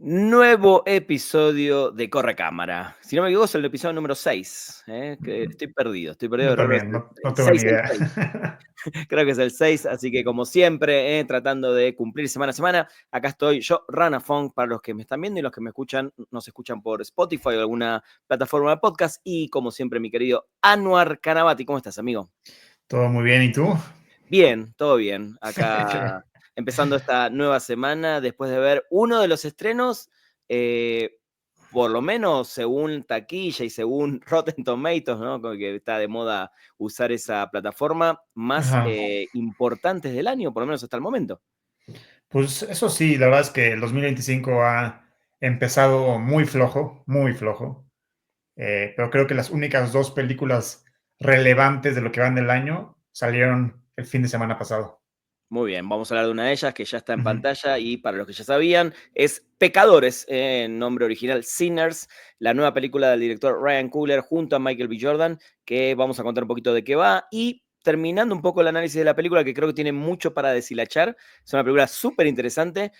Nuevo episodio de Corre Cámara. Si no me equivoco, es el episodio número 6. Que estoy perdido Yo de reloj. también, Es no el tengo ni 6, el idea. 6. Creo que es el 6, así que como siempre, tratando de cumplir semana a semana, acá estoy yo, Rana Fong, para los que me están viendo y los que me escuchan, nos escuchan por Spotify o alguna plataforma de podcast, y como siempre, mi querido Anwar Kanabati. ¿Cómo estás, amigo? Todo muy bien, ¿y tú? Bien, todo bien. Qué Acá bueno. empezando esta nueva semana después de ver uno de los estrenos, eh, por lo menos según taquilla y según Rotten Tomatoes, ¿no? Como que está de moda usar esa plataforma, más Ajá. importantes del año, por lo menos hasta el momento. Pues eso sí, la verdad es que el 2025 ha empezado muy flojo, pero creo que las únicas 2 películas relevantes de lo que van del año salieron el fin de semana pasado. Muy bien, vamos a hablar de una de ellas que ya está en Ujú. pantalla y para los que ya sabían, es Pecadores, en nombre original Sinners, la nueva película del director Ryan Coogler junto a Michael B. Jordan, que vamos a contar un poquito de qué va y terminando un poco el análisis de la película, que creo que tiene mucho para deshilachar, es una película súper interesante.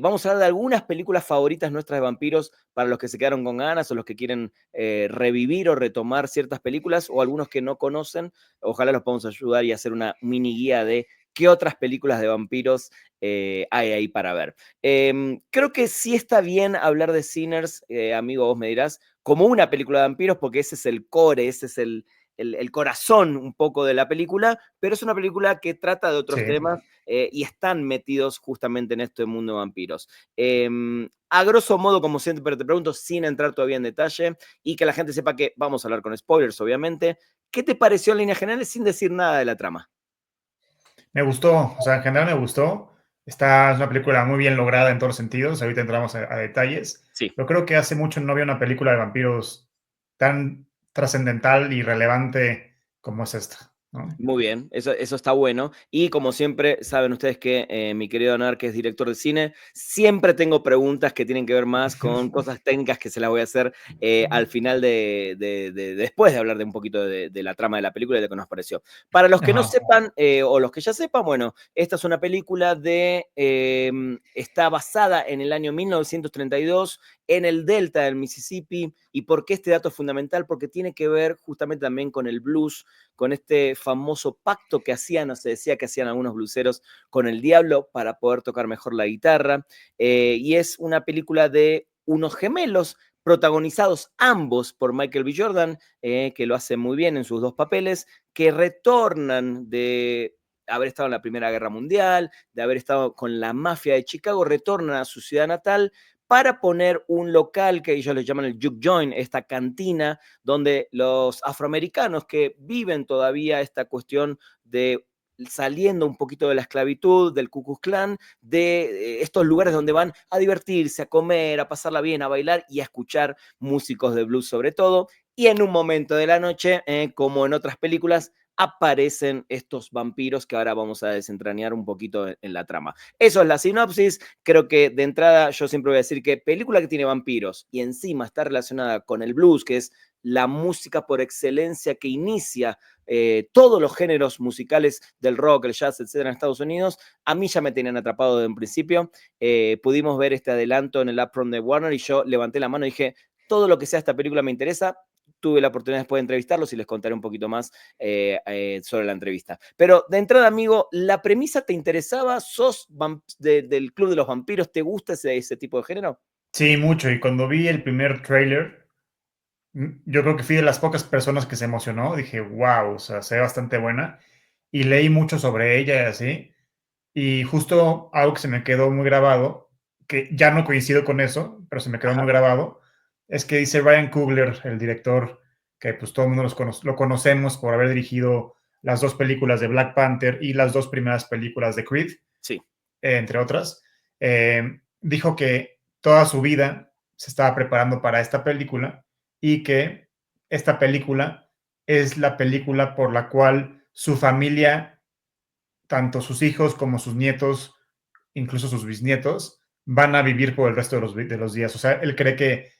Vamos a hablar de algunas películas favoritas nuestras de vampiros para los que se quedaron con ganas o los que quieren revivir o retomar ciertas películas o algunos que no conocen. Ojalá los podamos ayudar y hacer una mini guía de qué otras películas de vampiros hay ahí para ver. Creo que sí está bien hablar de Sinners, amigo, vos me dirás, como una película de vampiros, porque ese es el core, ese es el corazón un poco de la película, pero es una película que trata de Sí. otros temas y están metidos justamente en este mundo de vampiros. A grosso modo, como siempre te pregunto, sin entrar todavía en detalle, y que la gente sepa que vamos a hablar con spoilers, obviamente, ¿qué te pareció en líneas generales sin decir nada de la trama? Me gustó, o sea, en general me gustó. Es una película muy bien lograda en todos los sentidos, ahorita entramos a detalles. Sí. Yo creo que hace mucho no había una película de vampiros tan trascendental y relevante como es esta, ¿no? Muy bien, eso está bueno. Y como siempre, saben ustedes que mi querido Anar, que es director de cine, siempre tengo preguntas que tienen que ver más con cosas técnicas que se las voy a hacer al final después de hablar de un poquito de la trama de la película y de lo que nos pareció. Para los que no Ajá. sepan, o los que ya sepan, bueno, esta es una película está basada en el año 1932 en el delta del Mississippi. ¿Y por qué este dato es fundamental? Porque tiene que ver justamente también con el blues, con este famoso pacto que hacían, o se decía que hacían algunos bluseros con el diablo para poder tocar mejor la guitarra. Y es una película de unos gemelos protagonizados ambos por Michael B. Jordan, que lo hace muy bien en sus dos papeles, que retornan de haber estado en la Primera Guerra Mundial, de haber estado con la mafia de Chicago, retornan a su ciudad natal para poner un local que ellos le llaman el juke joint, esta cantina donde los afroamericanos que viven todavía esta cuestión de saliendo un poquito de la esclavitud, del Ku Klux Klan, de estos lugares donde van a divertirse, a comer, a pasarla bien, a bailar y a escuchar músicos de blues sobre todo. Y en un momento de la noche, como en otras películas, aparecen estos vampiros que ahora vamos a desentrañar un poquito en la trama. Eso es la sinopsis. Creo que de entrada yo siempre voy a decir que película que tiene vampiros y encima está relacionada con el blues, que es la música por excelencia que inicia todos los géneros musicales del rock, el jazz, etcétera, en Estados Unidos, a mí ya me tenían atrapado desde un principio. Pudimos ver este adelanto en el Upfront de Warner y yo levanté la mano y dije, todo lo que sea esta película me interesa. Tuve la oportunidad después de entrevistarlos y les contaré un poquito más sobre la entrevista. Pero de entrada, amigo, ¿la premisa te interesaba? ¿Sos del Club de los Vampiros? ¿Te gusta ese tipo de género? Sí, mucho. Y cuando vi el primer tráiler, yo creo que fui de las pocas personas que se emocionó. Dije, wow, o sea, se ve bastante buena. Y leí mucho sobre ella y así. Y justo algo que se me quedó muy grabado, que ya no coincido con eso, pero se me quedó muy Ajá. grabado, es que dice Ryan Coogler, el director, que pues todo el mundo lo conocemos por haber dirigido las 2 películas de Black Panther y las 2 primeras películas de Creed, Sí. entre otras, dijo que toda su vida se estaba preparando para esta película y que esta película es la película por la cual su familia, tanto sus hijos como sus nietos, incluso sus bisnietos, van a vivir por el resto de los días. O sea, él cree que,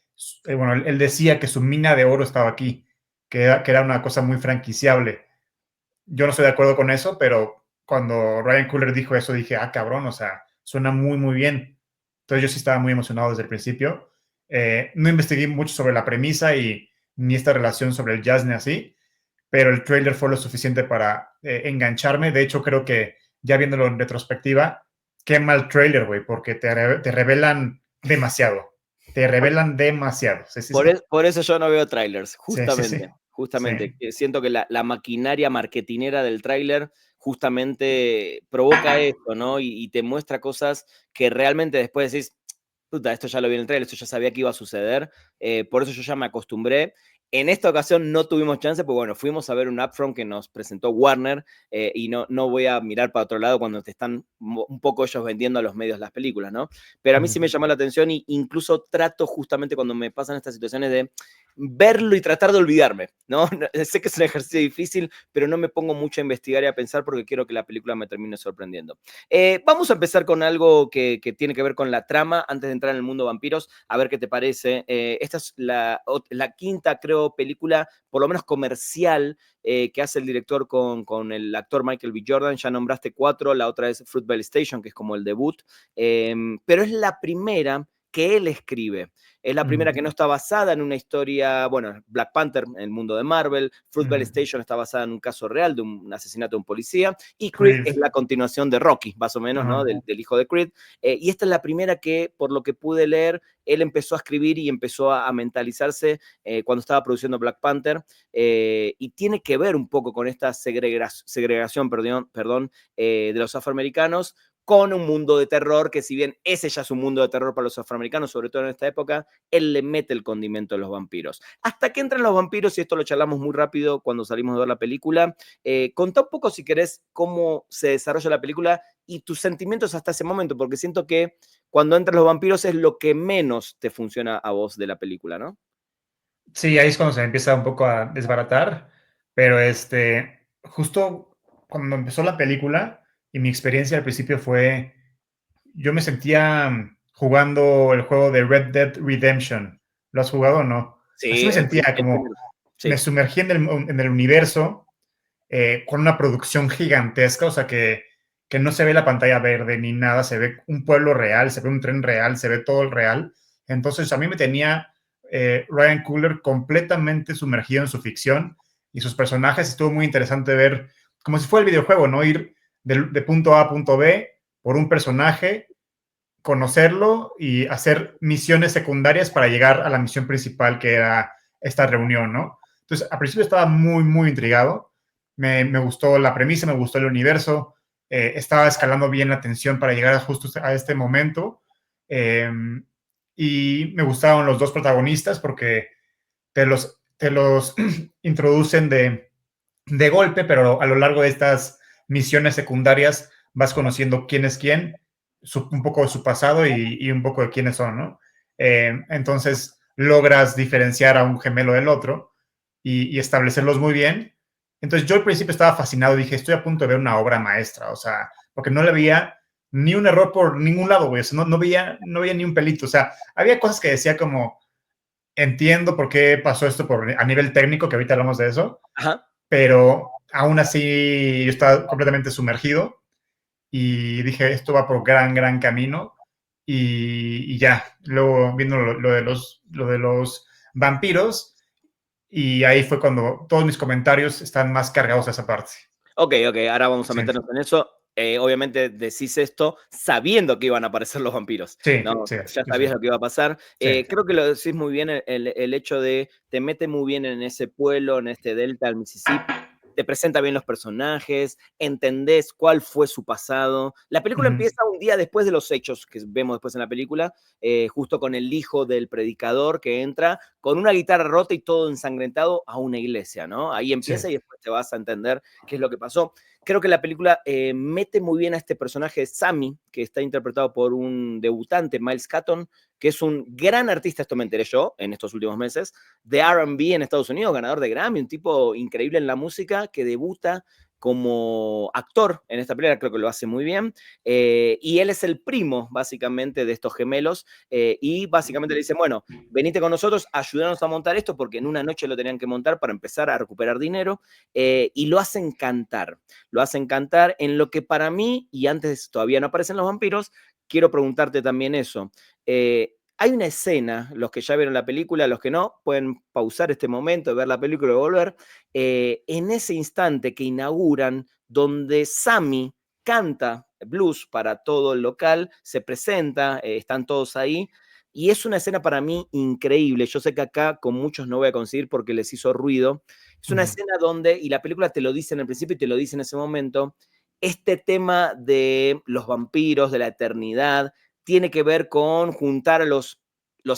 bueno, él decía que su mina de oro estaba aquí, que era una cosa muy franquiciable. Yo no estoy de acuerdo con eso, pero cuando Ryan Coogler dijo eso, dije, ah, cabrón, o sea, suena muy, muy bien. Entonces yo sí estaba muy emocionado desde el principio. No investigué mucho sobre la premisa y ni esta relación sobre el jazz ni así, pero el trailer fue lo suficiente para engancharme. De hecho, creo que ya viéndolo en retrospectiva, qué mal trailer, güey, porque te revelan demasiado. Te revelan demasiado. Sí, sí, sí. Por eso yo no veo trailers, Sí, sí, sí. justamente, Sí. justamente. Que siento que la maquinaria marketinera del tráiler justamente provoca esto, ¿no? Y te muestra cosas que realmente después decís, puta, esto ya lo vi en el trailer, esto ya sabía que iba a suceder, por eso yo ya me acostumbré. En esta ocasión no tuvimos chance, porque bueno, fuimos a ver un upfront que nos presentó Warner, y no voy a mirar para otro lado cuando te están un poco ellos vendiendo a los medios las películas, ¿no? Pero a mí sí me llamó la atención y incluso trato justamente cuando me pasan estas situaciones de verlo y tratar de olvidarme, ¿no? Sé que es un ejercicio difícil, pero no me pongo mucho a investigar y a pensar porque quiero que la película me termine sorprendiendo. Vamos a empezar con algo que tiene que ver con la trama antes de entrar en el mundo vampiros, a ver qué te parece. Esta es la quinta, creo, película, por lo menos comercial, que hace el director con el actor Michael B. Jordan. Ya nombraste cuatro, la otra es Fruitvale Station, que es como el debut, pero es la primera que él escribe. Es la primera que no está basada en una historia, bueno, Black Panther, en el mundo de Marvel, Fruitvale Station está basada en un caso real de un asesinato de un policía, y Creed es la continuación de Rocky, más o menos, ¿no? Del hijo de Creed. Y esta es la primera que, por lo que pude leer, él empezó a escribir y empezó a mentalizarse cuando estaba produciendo Black Panther, y tiene que ver un poco con esta segregación de los afroamericanos, con un mundo de terror, que si bien ese ya es un mundo de terror para los afroamericanos, sobre todo en esta época, él le mete el condimento a los vampiros. Hasta que entran los vampiros, y esto lo charlamos muy rápido cuando salimos de ver la película, contá un poco, si querés, cómo se desarrolla la película y tus sentimientos hasta ese momento, porque siento que cuando entran los vampiros es lo que menos te funciona a vos de la película, ¿no? Sí, ahí es cuando se empieza un poco a desbaratar, pero justo cuando empezó la película y mi experiencia al principio fue, yo me sentía jugando el juego de Red Dead Redemption. ¿Lo has jugado o no? Así Sí, me sentía, como me sí. sumergí en el universo con una producción gigantesca, o sea que no se ve la pantalla verde ni nada, se ve un pueblo real, se ve un tren real, se ve todo el real. Entonces a mí me tenía Ryan Coogler completamente sumergido en su ficción y sus personajes. Estuvo muy interesante ver, como si fuera el videojuego, ¿no? Ir de punto A a punto B por un personaje, conocerlo y hacer misiones secundarias para llegar a la misión principal, que era esta reunión, ¿no? Entonces, al principio estaba muy, muy intrigado. Me gustó la premisa, me gustó el universo. Estaba escalando bien la tensión para llegar justo a este momento. Eh, y me gustaron los dos protagonistas porque te los introducen de golpe, pero a lo largo de estas misiones secundarias vas conociendo quién es quién, un poco de su pasado y un poco de quiénes son, ¿no? Entonces logras diferenciar a un gemelo del otro y establecerlos muy bien. Entonces yo al principio estaba fascinado, dije, estoy a punto de ver una obra maestra, o sea, porque no le veía ni un error por ningún lado, güey, o sea, no veía ni un pelito, o sea, había cosas que decía como, entiendo por qué pasó esto a nivel técnico, que ahorita hablamos de eso, Ajá. pero aún así yo estaba completamente sumergido y dije, esto va por gran, gran camino. Y ya, luego viendo lo de los vampiros, y ahí fue cuando todos mis comentarios están más cargados a esa parte. Ok, ahora vamos a Sí, meternos en eso. Obviamente decís esto sabiendo que iban a aparecer los vampiros, sí, ¿no? sí, Ya sí, sabías lo que iba a pasar. sí. Creo que lo decís muy bien, el hecho de te mete muy bien en ese pueblo, en este delta del Mississippi, te presenta bien los personajes, entendés cuál fue su pasado. La película Ujú. empieza un día después de los hechos que vemos después en la película, justo con el hijo del predicador que entra con una guitarra rota y todo ensangrentado a una iglesia, ¿no? Ahí Sí. empieza y después te vas a entender qué es lo que pasó. Creo que la película mete muy bien a este personaje Sammy, que está interpretado por un debutante, Miles Catton, que es un gran artista, esto me enteré yo en estos últimos meses, de R&B en Estados Unidos, ganador de Grammy, un tipo increíble en la música, que debuta como actor en esta película, creo que lo hace muy bien, y él es el primo, básicamente, de estos gemelos, y básicamente le dicen, bueno, venite con nosotros, ayúdanos a montar esto, porque en una noche lo tenían que montar para empezar a recuperar dinero, y lo hacen cantar en lo que para mí, y antes todavía no aparecen los vampiros, quiero preguntarte también eso. Hay una escena, los que ya vieron la película, los que no, pueden pausar este momento, ver la película y volver. En ese instante que inauguran, donde Sammy canta blues para todo el local, se presenta, están todos ahí, y es una escena para mí increíble. Yo sé que acá con muchos no voy a conseguir porque les hizo ruido. Es una escena donde, y la película te lo dice en el principio y te lo dice en ese momento, este tema de los vampiros, de la eternidad, tiene que ver con juntar a los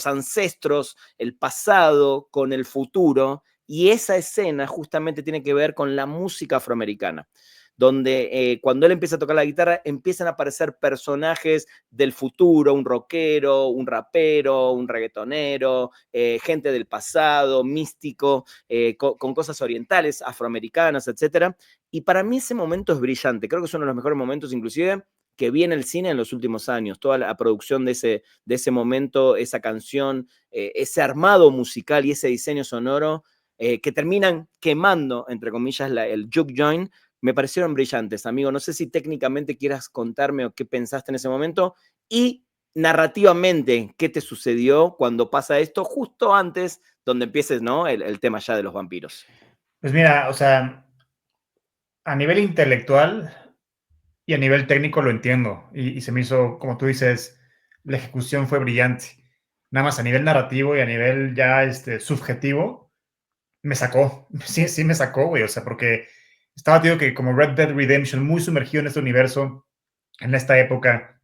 ancestros, el pasado, con el futuro, y esa escena justamente tiene que ver con la música afroamericana, donde cuando él empieza a tocar la guitarra empiezan a aparecer personajes del futuro, un rockero, un rapero, un reggaetonero, gente del pasado, místico, con cosas orientales, afroamericanas, etcétera. Y para mí ese momento es brillante, creo que es uno de los mejores momentos inclusive que vi en el cine en los últimos años, toda la producción de ese momento, esa canción, ese armado musical y ese diseño sonoro, que terminan quemando, entre comillas, el juke joint, me parecieron brillantes, amigo. No sé si técnicamente quieras contarme o qué pensaste en ese momento y narrativamente qué te sucedió cuando pasa esto, justo antes donde empieces, ¿no? El tema ya de los vampiros. Pues mira, o sea, a nivel intelectual y a nivel técnico lo entiendo. Y se me hizo, como tú dices, la ejecución fue brillante. Nada más a nivel narrativo y a nivel ya subjetivo, me sacó. Sí, sí me sacó, güey. O sea, porque estaba, digo, que como Red Dead Redemption, muy sumergido en este universo, en esta época,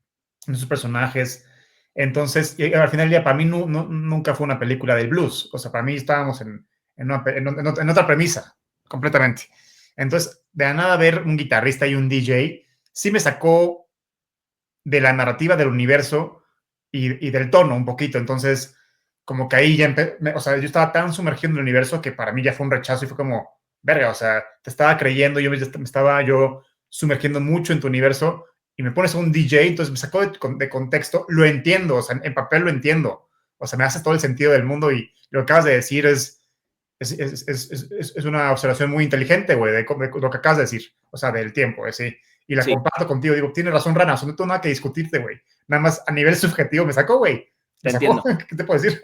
en sus personajes. Entonces, y al final del día, para mí nunca fue una película del blues. O sea, para mí estábamos en otra premisa, completamente. Entonces, de la nada ver un guitarrista y un DJ, sí me sacó de la narrativa del universo y del tono un poquito. Entonces, como que ahí ya, o sea, yo estaba tan sumergido en el universo que para mí ya fue un rechazo y fue como, verga, o sea, te estaba creyendo, yo me estaba yo sumergiendo mucho en tu universo y me pones a un DJ, entonces me sacó de contexto, lo entiendo, o sea, en papel lo entiendo, o sea, me hace todo el sentido del mundo y lo que acabas de decir es una observación muy inteligente, güey, de lo que acabas de decir, o sea, del tiempo, sí. Y la Sí. comparto contigo, digo, tienes razón, Rana, o sea, no tengo nada que discutirte, güey. Nada más a nivel subjetivo me sacó, güey. Te Me sacó, entiendo. ¿qué te puedo decir?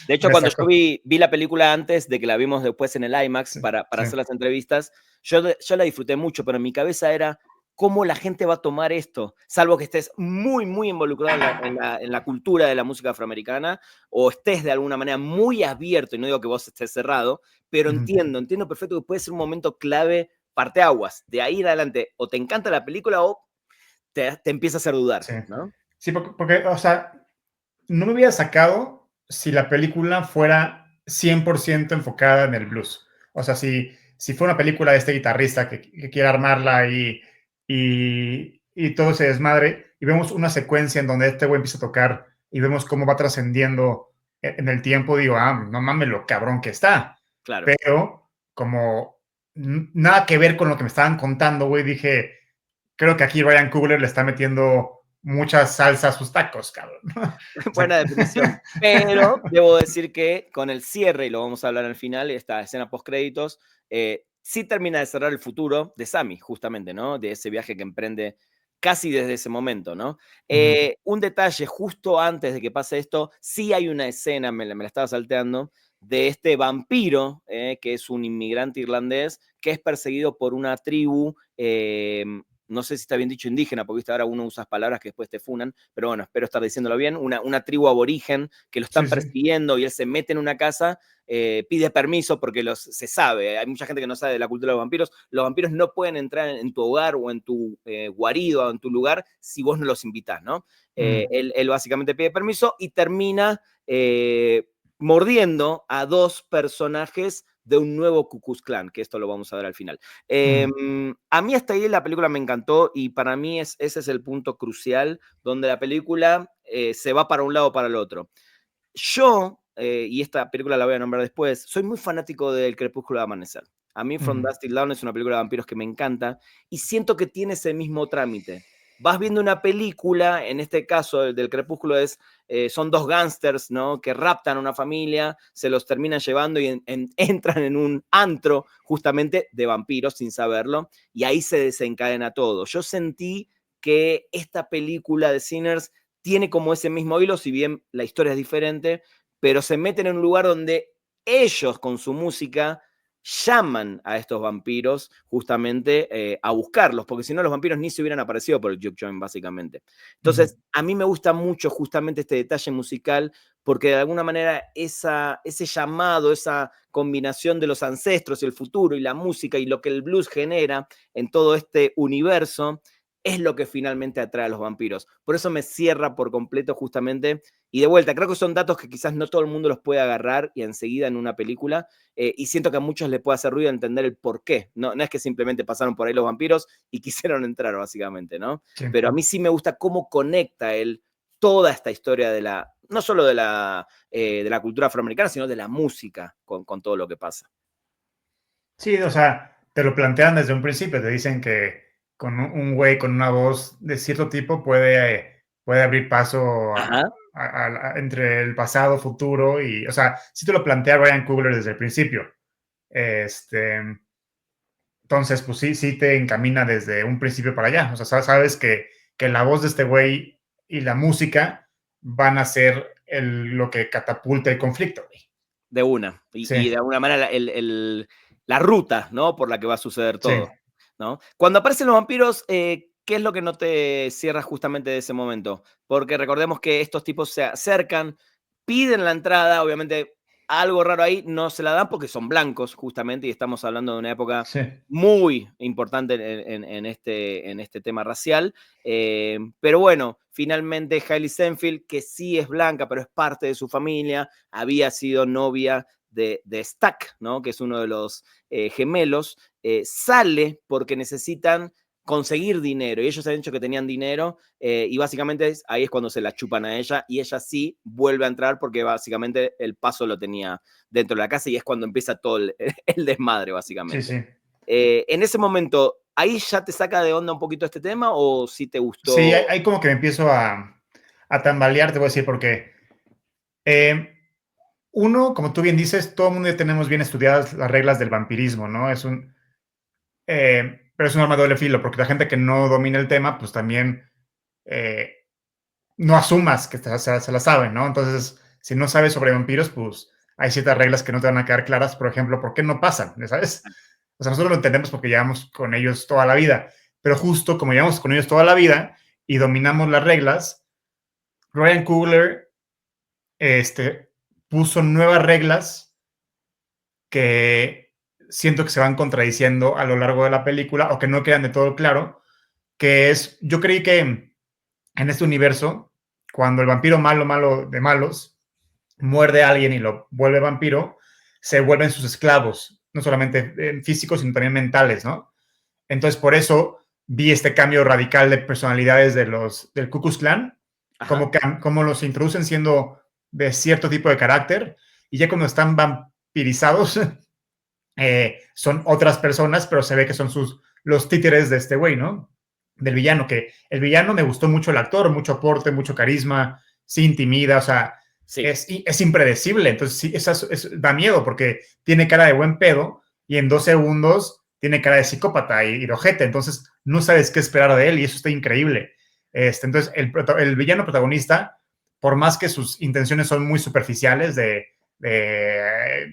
De hecho, Me cuando yo sacó. vi la película antes de que la vimos después en el IMAX Sí, para sí. hacer las entrevistas, yo la disfruté mucho, pero en mi cabeza era cómo la gente va a tomar esto, salvo que estés muy, muy involucrado en la cultura de la música afroamericana o estés de alguna manera muy abierto, y no digo que vos estés cerrado, pero Ujú. entiendo perfecto que puede ser un momento clave, parteaguas. De ahí en adelante, o te encanta la película o te empieza a hacer dudar, Sí. ¿no? Sí, porque, o sea, no me hubiera sacado si la película fuera 100% enfocada en el blues. O sea, si fue una película de este guitarrista que quiere armarla y todo se desmadre, y vemos una secuencia en donde este güey empieza a tocar y vemos cómo va trascendiendo en el tiempo, digo, no mames lo cabrón que está. Claro. Pero como nada que ver con lo que me estaban contando, güey, dije, creo que aquí Ryan Coogler le está metiendo mucha salsa a sus tacos, cabrón. O sea, Buena definición. Pero debo decir que con el cierre, y lo vamos a hablar al final, esta escena post-créditos, sí termina de cerrar el futuro de Sammy, justamente, ¿no? De ese viaje que emprende casi desde ese momento, ¿no? Un detalle, justo antes de que pase esto, sí hay una escena, me la estaba salteando, de este vampiro, que es un inmigrante irlandés, que es perseguido por una tribu, no sé si está bien dicho indígena, porque viste, ahora uno usa palabras que después te funan, pero bueno, espero estar diciéndolo bien, una tribu aborigen que lo sí, están sí. persiguiendo y él se mete en una casa, pide permiso porque se sabe, hay mucha gente que no sabe de la cultura de los vampiros no pueden entrar en tu hogar o en tu guarido o en tu lugar si vos no los invitás, ¿no? Él básicamente pide permiso y termina mordiendo a dos personajes de un nuevo Ku Klux Klan, que esto lo vamos a ver al final. A mí hasta ahí la película me encantó y para mí ese es el punto crucial donde la película se va para un lado o para el otro. Yo, y esta película la voy a nombrar después, soy muy fanático del Crepúsculo de Amanecer. A mí From Dusk Till Dawn es una película de vampiros que me encanta y siento que tiene ese mismo trámite. Vas viendo una película, en este caso el del Crepúsculo son dos gángsters, ¿no? Que raptan a una familia, se los terminan llevando y entran en un antro justamente de vampiros sin saberlo y ahí se desencadena todo. Yo sentí que esta película de Sinners tiene como ese mismo hilo, si bien la historia es diferente, pero se meten en un lugar donde ellos con su música llaman a estos vampiros justamente a buscarlos, porque si no los vampiros ni se hubieran aparecido por el Juke Joint, básicamente. Entonces, a mí me gusta mucho justamente este detalle musical, porque de alguna manera ese llamado, esa combinación de los ancestros y el futuro y la música y lo que el blues genera en todo este universo, es lo que finalmente atrae a los vampiros. Por eso me cierra por completo justamente, y de vuelta, creo que son datos que quizás no todo el mundo los puede agarrar y enseguida en una película, y siento que a muchos les puede hacer ruido entender el por qué. No, no es que simplemente pasaron por ahí los vampiros y quisieron entrar, básicamente, ¿no? Sí. Pero a mí sí me gusta cómo conecta él toda esta historia de la, no solo de la cultura afroamericana, sino de la música con todo lo que pasa. Sí, o sea, te lo plantean desde un principio, te dicen que con un güey con una voz de cierto tipo puede abrir paso entre el pasado, futuro, y, o sea, sí te lo plantea Ryan Coogler desde el principio. Entonces, pues sí te encamina desde un principio para allá. O sea, sabes que la voz de este güey y la música van a ser lo que catapulta el conflicto, güey. De una. Sí. Y de alguna manera la ruta, ¿no? Por la que va a suceder todo. Sí. ¿No? Cuando aparecen los vampiros, ¿qué es lo que no te cierra justamente de ese momento? Porque recordemos que estos tipos se acercan, piden la entrada, obviamente algo raro ahí, no se la dan porque son blancos, justamente, y estamos hablando de una época Sí. muy importante en este tema racial. Pero bueno, finalmente Hailey Steinfeld, que sí es blanca, pero es parte de su familia, había sido novia de Stack, ¿no? Que es uno de los gemelos, sale porque necesitan conseguir dinero y ellos han dicho que tenían dinero y básicamente ahí es cuando se la chupan a ella y ella sí vuelve a entrar porque básicamente el paso lo tenía dentro de la casa y es cuando empieza todo el desmadre básicamente. Sí. En ese momento, ¿ahí ya te saca de onda un poquito este tema o sí te gustó? Sí, ahí como que me empiezo a tambalear, te voy a decir, porque uno, como tú bien dices, todo el mundo ya tenemos bien estudiadas las reglas del vampirismo, ¿no? Pero es un arma de doble filo, porque la gente que no domina el tema, pues también no asumas que se la saben, ¿no? Entonces, si no sabes sobre vampiros, pues hay ciertas reglas que no te van a quedar claras, por ejemplo, ¿por qué no pasan? ¿Sabes? O sea, nosotros lo entendemos porque llevamos con ellos toda la vida, pero justo como llevamos con ellos toda la vida y dominamos las reglas, Ryan Coogler puso nuevas reglas que siento que se van contradiciendo a lo largo de la película o que no quedan de todo claro, que es, yo creí que en este universo, cuando el vampiro malo de malos muerde a alguien y lo vuelve vampiro, se vuelven sus esclavos, no solamente físicos, sino también mentales, ¿no? Entonces, por eso vi este cambio radical de personalidades del Ku Klux Klan, como los introducen siendo de cierto tipo de carácter, y ya cuando están vampirizados, son otras personas, pero se ve que son los títeres de este güey, ¿no? Del villano, que el villano me gustó mucho el actor, mucho aporte, mucho carisma, sí intimida, o sea, sí. es impredecible, entonces sí, da miedo porque tiene cara de buen pedo y en 2 segundos tiene cara de psicópata y de ojete, entonces no sabes qué esperar de él y eso está increíble. Entonces el villano protagonista, por más que sus intenciones son muy superficiales de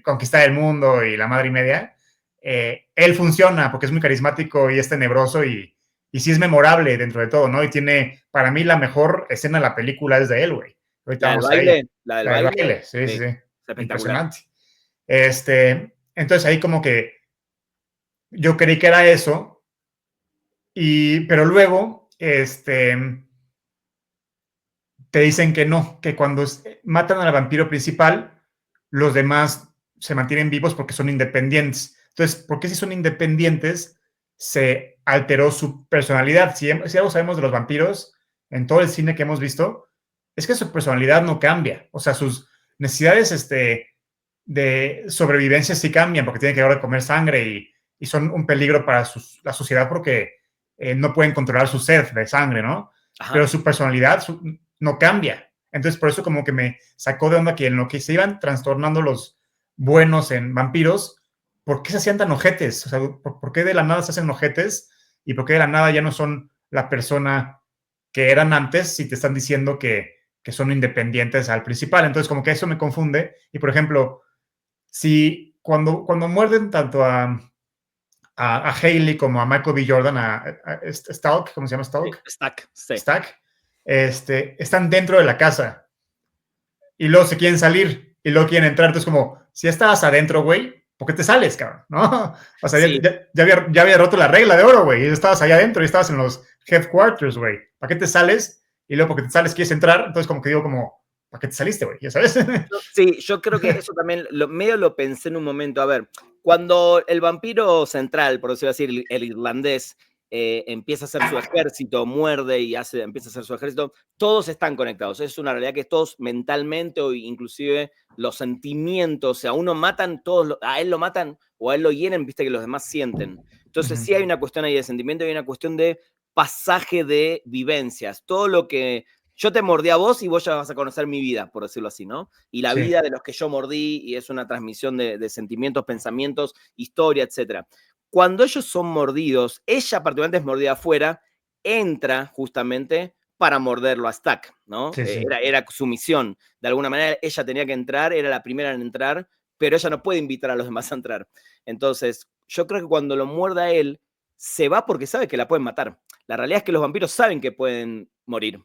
conquistar el mundo y la madre y media, él funciona porque es muy carismático y es tenebroso y sí es memorable dentro de todo, ¿no? Y tiene, para mí, la mejor escena de la película es de él, güey. ¿La del baile? ¿La del baile? Sí. Espectacular. Impresionante. Entonces ahí como que yo creí que era eso, pero luego, te dicen que no, que cuando matan al vampiro principal, los demás se mantienen vivos porque son independientes. Entonces, ¿por qué si son independientes se alteró su personalidad? Si algo sabemos de los vampiros en todo el cine que hemos visto, es que su personalidad no cambia. O sea, sus necesidades de sobrevivencia sí cambian porque tienen que ahora comer sangre y son un peligro para la sociedad porque no pueden controlar su sed de sangre, ¿no? Ajá. Pero su personalidad no cambia. Entonces, por eso como que me sacó de onda que en lo que se iban trastornando los buenos en vampiros, ¿por qué se hacían tan ojetes? O sea, ¿por qué de la nada se hacen ojetes? ¿Y por qué de la nada ya no son la persona que eran antes si te están diciendo que son independientes al principal. Entonces, como que eso me confunde. Y, por ejemplo, si cuando muerden tanto a Hailey como a Michael B. Jordan, a Stalk, ¿cómo se llama Stalk? Stack, sí. Stack, están dentro de la casa y luego se quieren salir y luego quieren entrar. Entonces, como, si estabas adentro, güey, ¿por qué te sales, cabrón? ¿No? O sea, Sí. ya había roto la regla de oro, güey, y estabas allá adentro y estabas en los headquarters, güey. ¿Para qué te sales? Y luego, porque te sales, quieres entrar. Entonces, como que digo, como, ¿para qué te saliste, güey? ¿Ya sabes? Sí, yo creo que eso también medio lo pensé en un momento. A ver, cuando el vampiro central, por decirlo así, el irlandés, empieza a hacer su ejército, muerde y empieza a hacer su ejército, todos están conectados. Es una realidad que todos mentalmente o inclusive los sentimientos, o sea, a uno matan, todos, a él lo matan o a él lo hieren, viste que los demás sienten. Entonces sí hay una cuestión ahí de sentimiento y hay una cuestión de pasaje de vivencias. Todo lo que yo te mordí a vos y vos ya vas a conocer mi vida, por decirlo así, ¿no? Y la vida de los que yo mordí, y es una transmisión de sentimientos, pensamientos, historia, etc. Cuando ellos son mordidos, ella particularmente es mordida afuera, entra justamente para morderlo a Stack, ¿no? Sí, sí. Era su misión. De alguna manera ella tenía que entrar, era la primera en entrar, pero ella no puede invitar a los demás a entrar. Entonces, yo creo que cuando lo muerda a él, se va porque sabe que la pueden matar. La realidad es que los vampiros saben que pueden morir.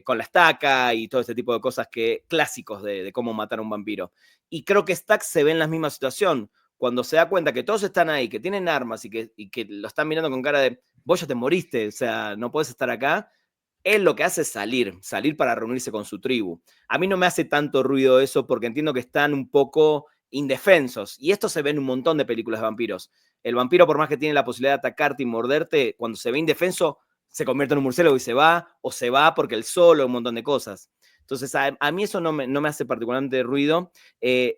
Con la estaca y todo este tipo de cosas clásicos de cómo matar a un vampiro. Y creo que Stack se ve en la misma situación. Cuando se da cuenta que todos están ahí, que tienen armas y que lo están mirando con cara de vos ya te moriste, o sea, no puedes estar acá, él lo que hace es salir para reunirse con su tribu. A mí no me hace tanto ruido eso porque entiendo que están un poco indefensos. Y esto se ve en un montón de películas de vampiros. El vampiro, por más que tiene la posibilidad de atacarte y morderte, cuando se ve indefenso, se convierte en un murciélago y o se va porque el sol o un montón de cosas. Entonces, a mí eso no me hace particularmente ruido.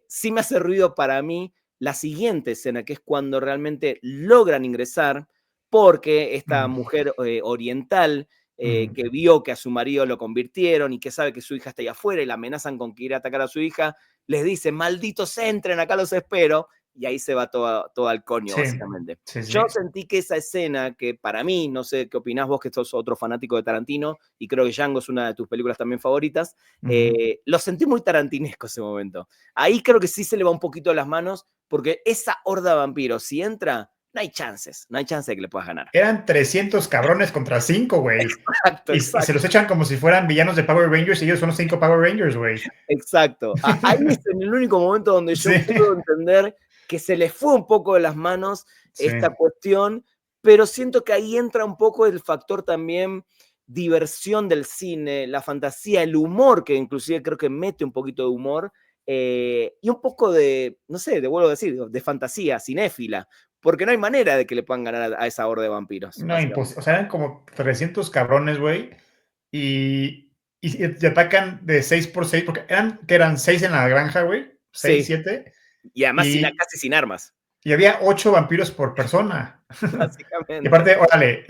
Sí me hace ruido para mí la siguiente escena, que es cuando realmente logran ingresar, porque esta mujer oriental que vio que a su marido lo convirtieron y que sabe que su hija está ahí afuera y la amenazan con que ir a atacar a su hija, les dice, malditos entren, acá los espero, y ahí se va todo al coño, Sí, básicamente. sí, sí. Yo sentí que esa escena, que para mí, no sé qué opinás vos, que sos otro fanático de Tarantino, y creo que Django es una de tus películas también favoritas, lo sentí muy tarantinesco ese momento. Ahí creo que sí se le va un poquito las manos, porque esa horda de vampiros, si entra, no hay chances de que le puedas ganar. Eran 300 cabrones contra 5, güey. Exacto, Y se los echan como si fueran villanos de Power Rangers y ellos son los 5 Power Rangers, güey. Exacto. Ahí es en el único momento donde yo Sí. puedo entender que se les fue un poco de las manos Sí. esta cuestión, pero siento que ahí entra un poco el factor también diversión del cine, la fantasía, el humor, que inclusive creo que mete un poquito de humor, y un poco de, no sé, te vuelvo a decir, de fantasía cinéfila, porque no hay manera de que le puedan ganar a esa horda de vampiros. No, imposible. O sea, eran como 300 cabrones, güey. Y te atacan de 6 por 6, porque eran 6 en la granja, güey. 6, Sí, 7. y además Y, casi sin armas, y había 8 vampiros por persona. Y básicamente. aparte, órale,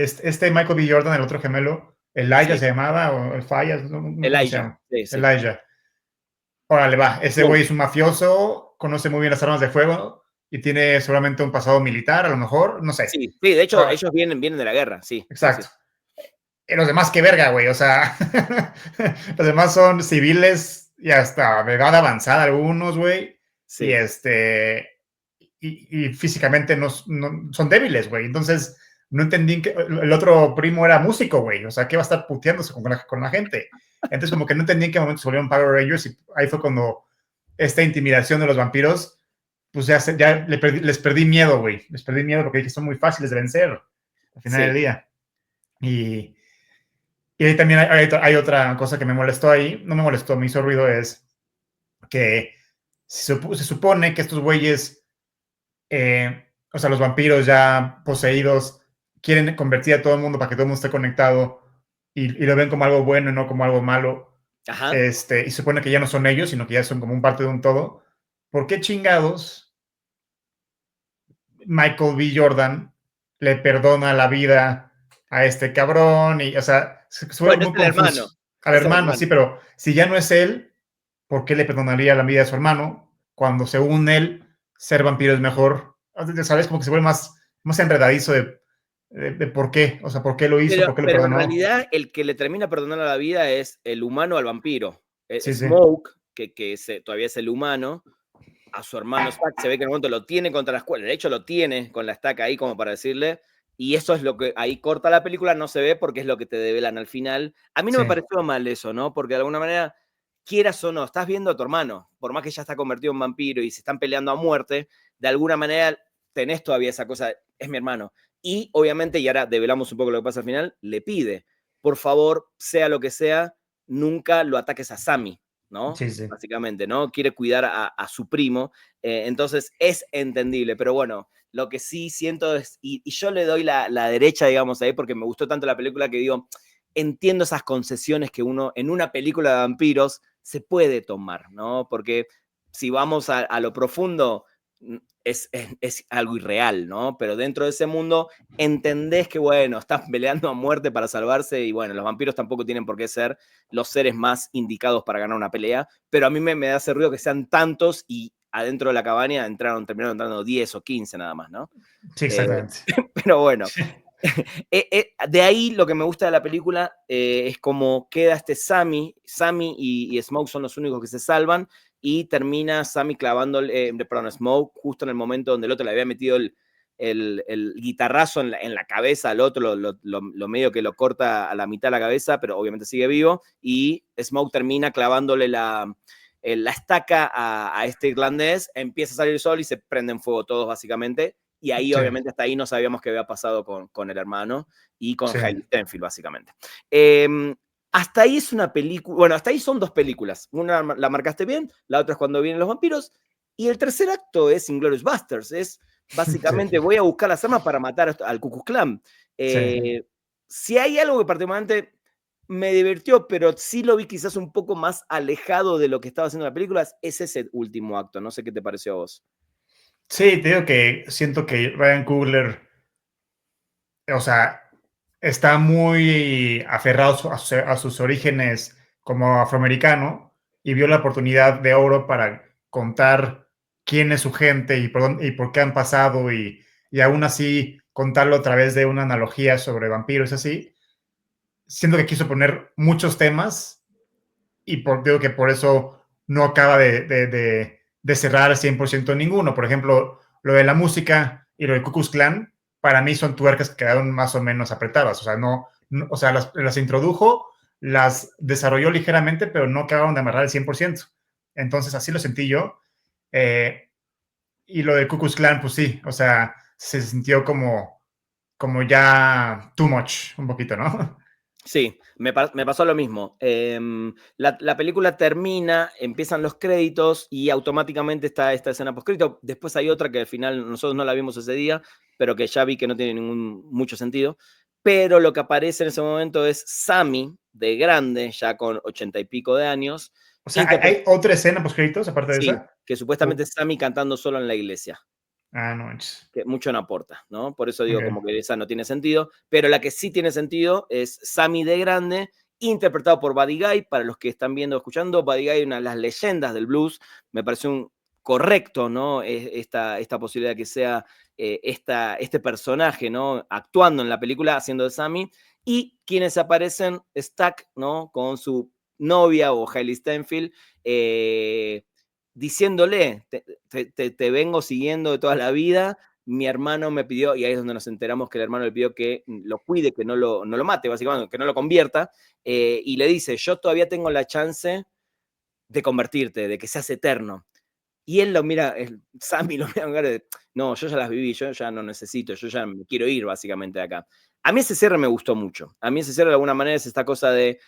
Michael B. Jordan, el otro gemelo, Elijah Sí, se llamaba, o el Fallas, no cómo se Elijah, llama. sí, sí. Elijah. Órale, va. Ese Bien. güey es un mafioso, conoce muy bien las armas de fuego y tiene seguramente un pasado militar, a lo mejor, no sé. Sí, sí, de hecho, Órale, ellos vienen de la guerra, sí, sí, sí. exacto. Los demás, qué verga, güey. O sea, los demás son civiles y hasta de edad avanzada algunos, güey. Y Sí, y físicamente son débiles, güey. Entonces, no entendí que el otro primo era músico, güey. O sea, ¿qué va a estar puteándose con la gente? Entonces, como que no entendí en qué momento se volvieron Power Rangers y ahí fue cuando esta intimidación de los vampiros, pues ya les perdí miedo, güey. Les perdí miedo porque dije, son muy fáciles de vencer al final del sí. día. Y y ahí también hay otra cosa que me molestó ahí, no me molestó, me hizo ruido, es que se supone que estos güeyes, o sea, los vampiros ya poseídos, quieren convertir a todo el mundo para que todo el mundo esté conectado y lo ven como algo bueno y no como algo malo. Ajá. Y se supone que ya no son ellos, sino que ya son como un parte de un todo. ¿Por qué chingados Michael B. Jordan le perdona la vida a este cabrón? Y, o sea, se vuelve Bueno, es muy el hermano. confuso. Al Es el hermano, hermano. sí, pero si ya no es él, ¿por qué le perdonaría la vida a su hermano? Cuando según él, ser vampiro es mejor. ¿Sabes? Como que se vuelve más enredadizo de de por qué, o sea, por qué lo hizo, Pero, por qué lo pero en perdonó. realidad el que le termina perdonando la vida es el humano al vampiro. Sí, sí, Smoke, todavía es el humano, a su hermano Zack, se ve que en el momento lo tiene contra la escuela, de hecho lo tiene con la estaca ahí como para decirle, y eso es lo que ahí corta la película, no se ve porque es lo que te develan al final. A mí no sí, me pareció mal eso, ¿no? Porque de alguna manera, quieras o no, estás viendo a tu hermano, por más que ya está convertido en vampiro y se están peleando a muerte, de alguna manera tenés todavía esa cosa, es mi hermano. Y obviamente, y ahora develamos un poco lo que pasa al final, le pide, por favor, sea lo que sea, nunca lo ataques a Sammy, ¿no? sí, sí. Básicamente, ¿no? Quiere cuidar a su primo, entonces es entendible, pero bueno, lo que sí siento es, y yo le doy la derecha, digamos, ahí, porque me gustó tanto la película que digo, entiendo esas concesiones que uno en una película de vampiros se puede tomar, ¿no? Porque si vamos a lo profundo, es algo irreal, ¿no? Pero dentro de ese mundo entendés que, bueno, están peleando a muerte para salvarse y, bueno, los vampiros tampoco tienen por qué ser los seres más indicados para ganar una pelea, pero a mí me hace ruido que sean tantos y adentro de la cabaña terminaron entrando 10 o 15 nada más, ¿no? Sí, Eh, exactamente. pero bueno, de ahí lo que me gusta de la película es como queda este Sammy. Sammy y Smoke son los únicos que se salvan y termina Sammy clavándole, perdón, Smoke justo en el momento donde el otro le había metido el guitarrazo en la cabeza al otro, lo medio que lo corta a la mitad de la cabeza, pero obviamente sigue vivo, y Smoke termina clavándole la estaca a este irlandés, empieza a salir el sol y se prenden fuego todos básicamente, y ahí Sí, obviamente hasta ahí no sabíamos qué había pasado con el hermano y con sí. Hailey Stenfield básicamente. Hasta ahí es una película, bueno, hasta ahí son dos películas, una la marcaste bien, la otra es Cuando vienen los vampiros, y el tercer acto es Inglourious Basterds, es básicamente Sí, voy a buscar las armas para matar al Ku Klux Klan. sí. Si hay algo que particularmente me divirtió, pero sí lo vi quizás un poco más alejado de lo que estaba haciendo la película, es ese último acto. No sé qué te pareció a vos. Sí, te digo que siento que Ryan Coogler, o sea, está muy aferrado a sus orígenes como afroamericano y vio la oportunidad de oro para contar quién es su gente y y por qué han pasado y aún así contarlo a través de una analogía sobre vampiros así. Siento que quiso poner muchos temas y digo que por eso no acaba de cerrar al 100% ninguno. Por ejemplo, lo de la música y lo de Ku Klux Klan, para mí son tuercas que quedaron más o menos apretadas. O sea, o sea, las introdujo, las desarrolló ligeramente, pero no acabaron de amarrar al 100%. Entonces, así lo sentí yo. Eh, y lo de Ku Klux Klan, pues sí, o sea, se sintió como ya too much, un poquito, ¿no? Sí, me pasó lo mismo. La película termina, empiezan los créditos y automáticamente está esta escena postcrédito. Después hay otra que al final nosotros no la vimos ese día, pero que ya vi que no tiene mucho sentido. Pero lo que aparece en ese momento es Sammy, de grande, ya con 80 y pico de años. O sea, ¿hay otra escena post créditos aparte de Sí, esa? que supuestamente es Sammy cantando solo en la iglesia. Ah, no manches. Que mucho no aporta, ¿no? Por eso digo Okay. como que esa no tiene sentido, pero la que sí tiene sentido es Sammy de grande, interpretado por Buddy Guy. Para los que están viendo, escuchando, Buddy Guy es una de las leyendas del blues, me parece un correcto, ¿no? Esta posibilidad de que sea este personaje, ¿no? Actuando en la película, haciendo de Sammy, y quienes aparecen, Stack, ¿no? Con su novia o Hailey Stenfield, diciéndole, te vengo siguiendo de toda la vida, mi hermano me pidió, y ahí es donde nos enteramos que el hermano le pidió que lo cuide, que no lo mate, básicamente, que no lo convierta, y le dice, yo todavía tengo la chance de convertirte, de que seas eterno. Y él lo mira, Sammy lo mira con cara de, no, yo ya las viví, yo ya no necesito, yo ya me quiero ir básicamente de acá. A mí ese cierre me gustó mucho. A mí ese cierre de alguna manera es esta cosa de,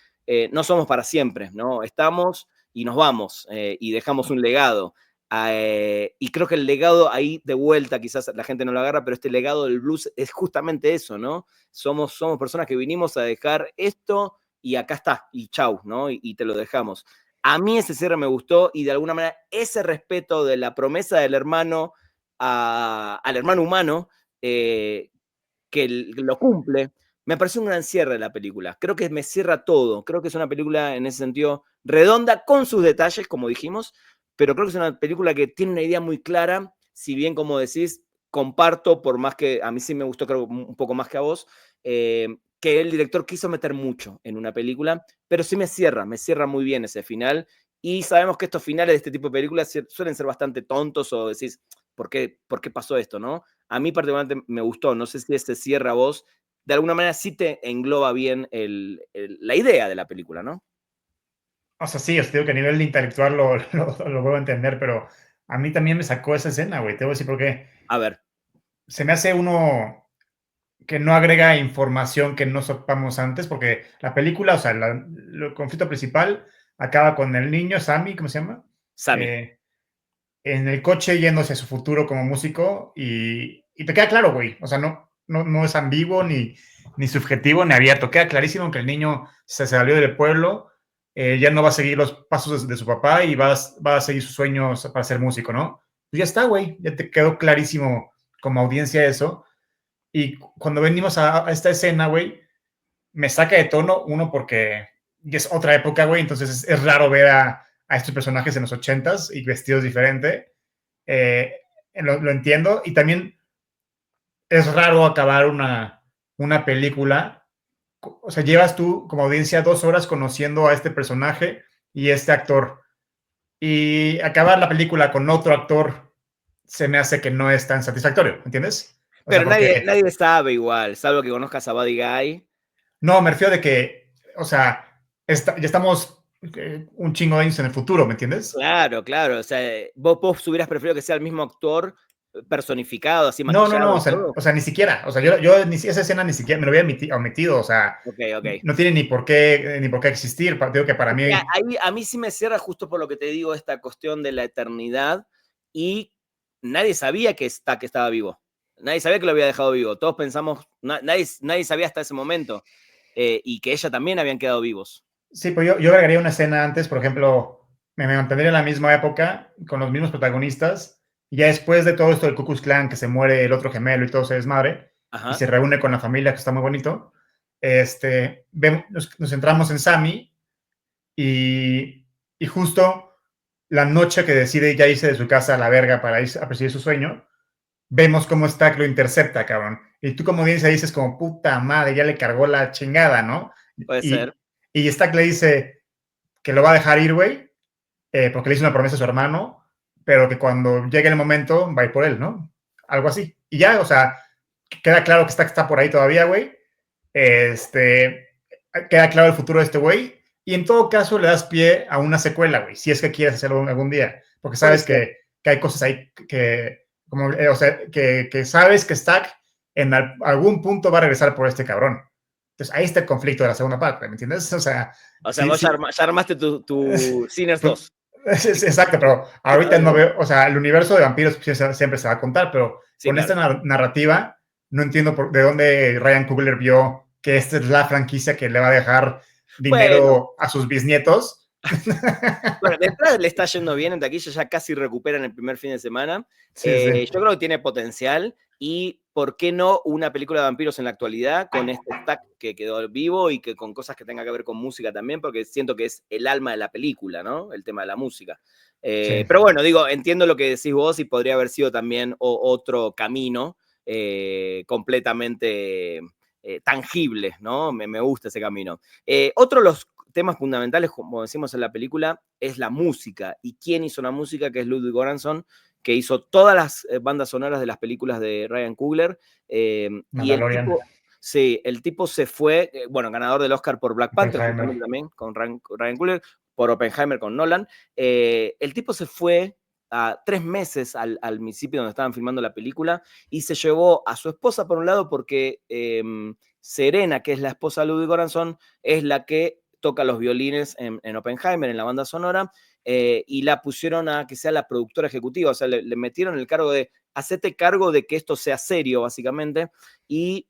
no somos para siempre, ¿no? Estamos y nos vamos y dejamos un legado. Y creo que el legado ahí de vuelta, quizás la gente no lo agarra, pero este legado del blues es justamente eso, ¿no? Somos personas que vinimos a dejar esto y acá está, y chau, ¿no? Y te lo dejamos. A mí ese cierre me gustó y de alguna manera ese respeto de la promesa del hermano al hermano humano, que lo cumple, me pareció un gran cierre de la película. Creo que me cierra todo. Creo que es una película en ese sentido redonda con sus detalles, como dijimos, pero creo que es una película que tiene una idea muy clara, si bien como decís, comparto, por más que a mí sí me gustó, creo, un poco más que a vos, que el director quiso meter mucho en una película, pero sí me cierra muy bien ese final. Y sabemos que estos finales de este tipo de películas suelen ser bastante tontos o decís, por qué pasó esto, ¿no? A mí particularmente me gustó, no sé si ese cierra a vos, de alguna manera sí te engloba bien la idea de la película, ¿no? O sea, sí, os digo que a nivel intelectual lo vuelvo a entender, pero a mí también me sacó esa escena, güey. Te voy a decir por qué. A ver. Se me hace uno que no agrega información que no sepamos antes, porque la película, o sea, el conflicto principal acaba con el niño, Sammy, ¿cómo se llama? Sammy. En el coche yéndose a su futuro como músico y te queda claro, güey. O sea, no es ambiguo, ni subjetivo, ni abierto. Queda clarísimo que el niño se salió del pueblo, ya no va a seguir los pasos de su papá y va a seguir sus sueños para ser músico, ¿no? Pues ya está, güey. Ya te quedó clarísimo como audiencia eso. Y cuando venimos a esta escena, güey, me saca de tono, uno, porque ya es otra época, güey, entonces es raro ver a estos personajes en los 80s y vestidos diferente. Eh, lo entiendo. Y también es raro acabar una película. O sea, llevas tú como audiencia 2 horas conociendo a este personaje y este actor. Y acabar la película con otro actor se me hace que no es tan satisfactorio, ¿entiendes? O sea, Pero porque nadie sabe igual, salvo que conozcas a Buddy Guy. no, me refiero de que, o sea, ya estamos un chingo de años en el futuro, ¿me entiendes? Claro, claro. O sea, vos hubieras preferido que sea el mismo actor personificado, así No, maquillado y todo. o sea, ni siquiera, o sea, esa escena ni siquiera me lo hubiera omitido, o sea, Ok, ok. no tiene ni por qué existir. Digo que para mí, Ahí, a mí sí me cierra justo por lo que te digo, esta cuestión de la eternidad y nadie sabía que Stack estaba vivo. Nadie sabía que lo había dejado vivo. Todos pensamos, nadie sabía hasta ese momento y que ella también habían quedado vivos. sí, pues yo agregaría una escena antes, por ejemplo, me mantendría en la misma época, con los mismos protagonistas, y ya después de todo esto del Ku Klux Klan, que se muere el otro gemelo y todo se desmadre, y Ajá. se reúne con la familia, que está muy bonito, nos centramos en Sammy, y justo la noche que decide ya irse de su casa a la verga para irse a perseguir su sueño, vemos cómo Stack lo intercepta, cabrón. Y tú como audiencia dices como, puta madre, ya le cargó la chingada, ¿no? Puede ser. Y Stack le dice que lo va a dejar ir, güey, porque le hizo una promesa a su hermano, pero que cuando llegue el momento va a ir por él, ¿no? Algo así. Y ya, o sea, queda claro que Stack está por ahí todavía, güey. Queda claro el futuro de este güey. Y en todo caso le das pie a una secuela, güey, si es que quieres hacerlo algún día. Porque Puede sabes ser. que hay cosas ahí como, o sea, que sabes que Stack en algún punto va a regresar por este cabrón. Entonces ahí está el conflicto de la segunda parte, ¿me entiendes? O sea, O sea, sí, vos sí. ya armaste tu Sinners Pues, 2. exacto, pero Está ahorita no bien. veo, o sea, el universo de vampiros siempre se va a contar, pero Sí, con esta claro. narrativa no entiendo de dónde Ryan Coogler vio que esta es la franquicia que le va a dejar Bueno, dinero a sus bisnietos. bueno, de entrada le está yendo bien en taquilla, ya casi recuperan el primer fin de semana. Sí, sí. Yo creo que tiene potencial y, ¿por qué no una película de vampiros en la actualidad con este stack que quedó vivo y que con cosas que tenga que ver con música también? Porque siento que es el alma de la película, ¿no? El tema de la música. Sí. Pero bueno, digo, entiendo lo que decís vos y podría haber sido también otro camino completamente tangible, ¿no? Me gusta ese camino. Otro de los temas fundamentales, como decimos en la película, es la música. ¿Y quién hizo la música? Que es Ludwig Göransson, que hizo todas las bandas sonoras de las películas de Ryan Coogler. Y el Mandalorian, tipo, sí, el tipo se fue, bueno, ganador del Oscar por Black Panther, Oppenheimer. justamente también, con Ryan Coogler, por Oppenheimer con Nolan. El tipo se fue a 3 meses al Mississippi donde estaban filmando la película y se llevó a su esposa por un lado porque Serena, que es la esposa de Ludwig Göransson, es la que toca los violines en Oppenheimer, en la banda sonora, y la pusieron a que sea la productora ejecutiva, o sea, le metieron el cargo de, hacete cargo de que esto sea serio, básicamente, y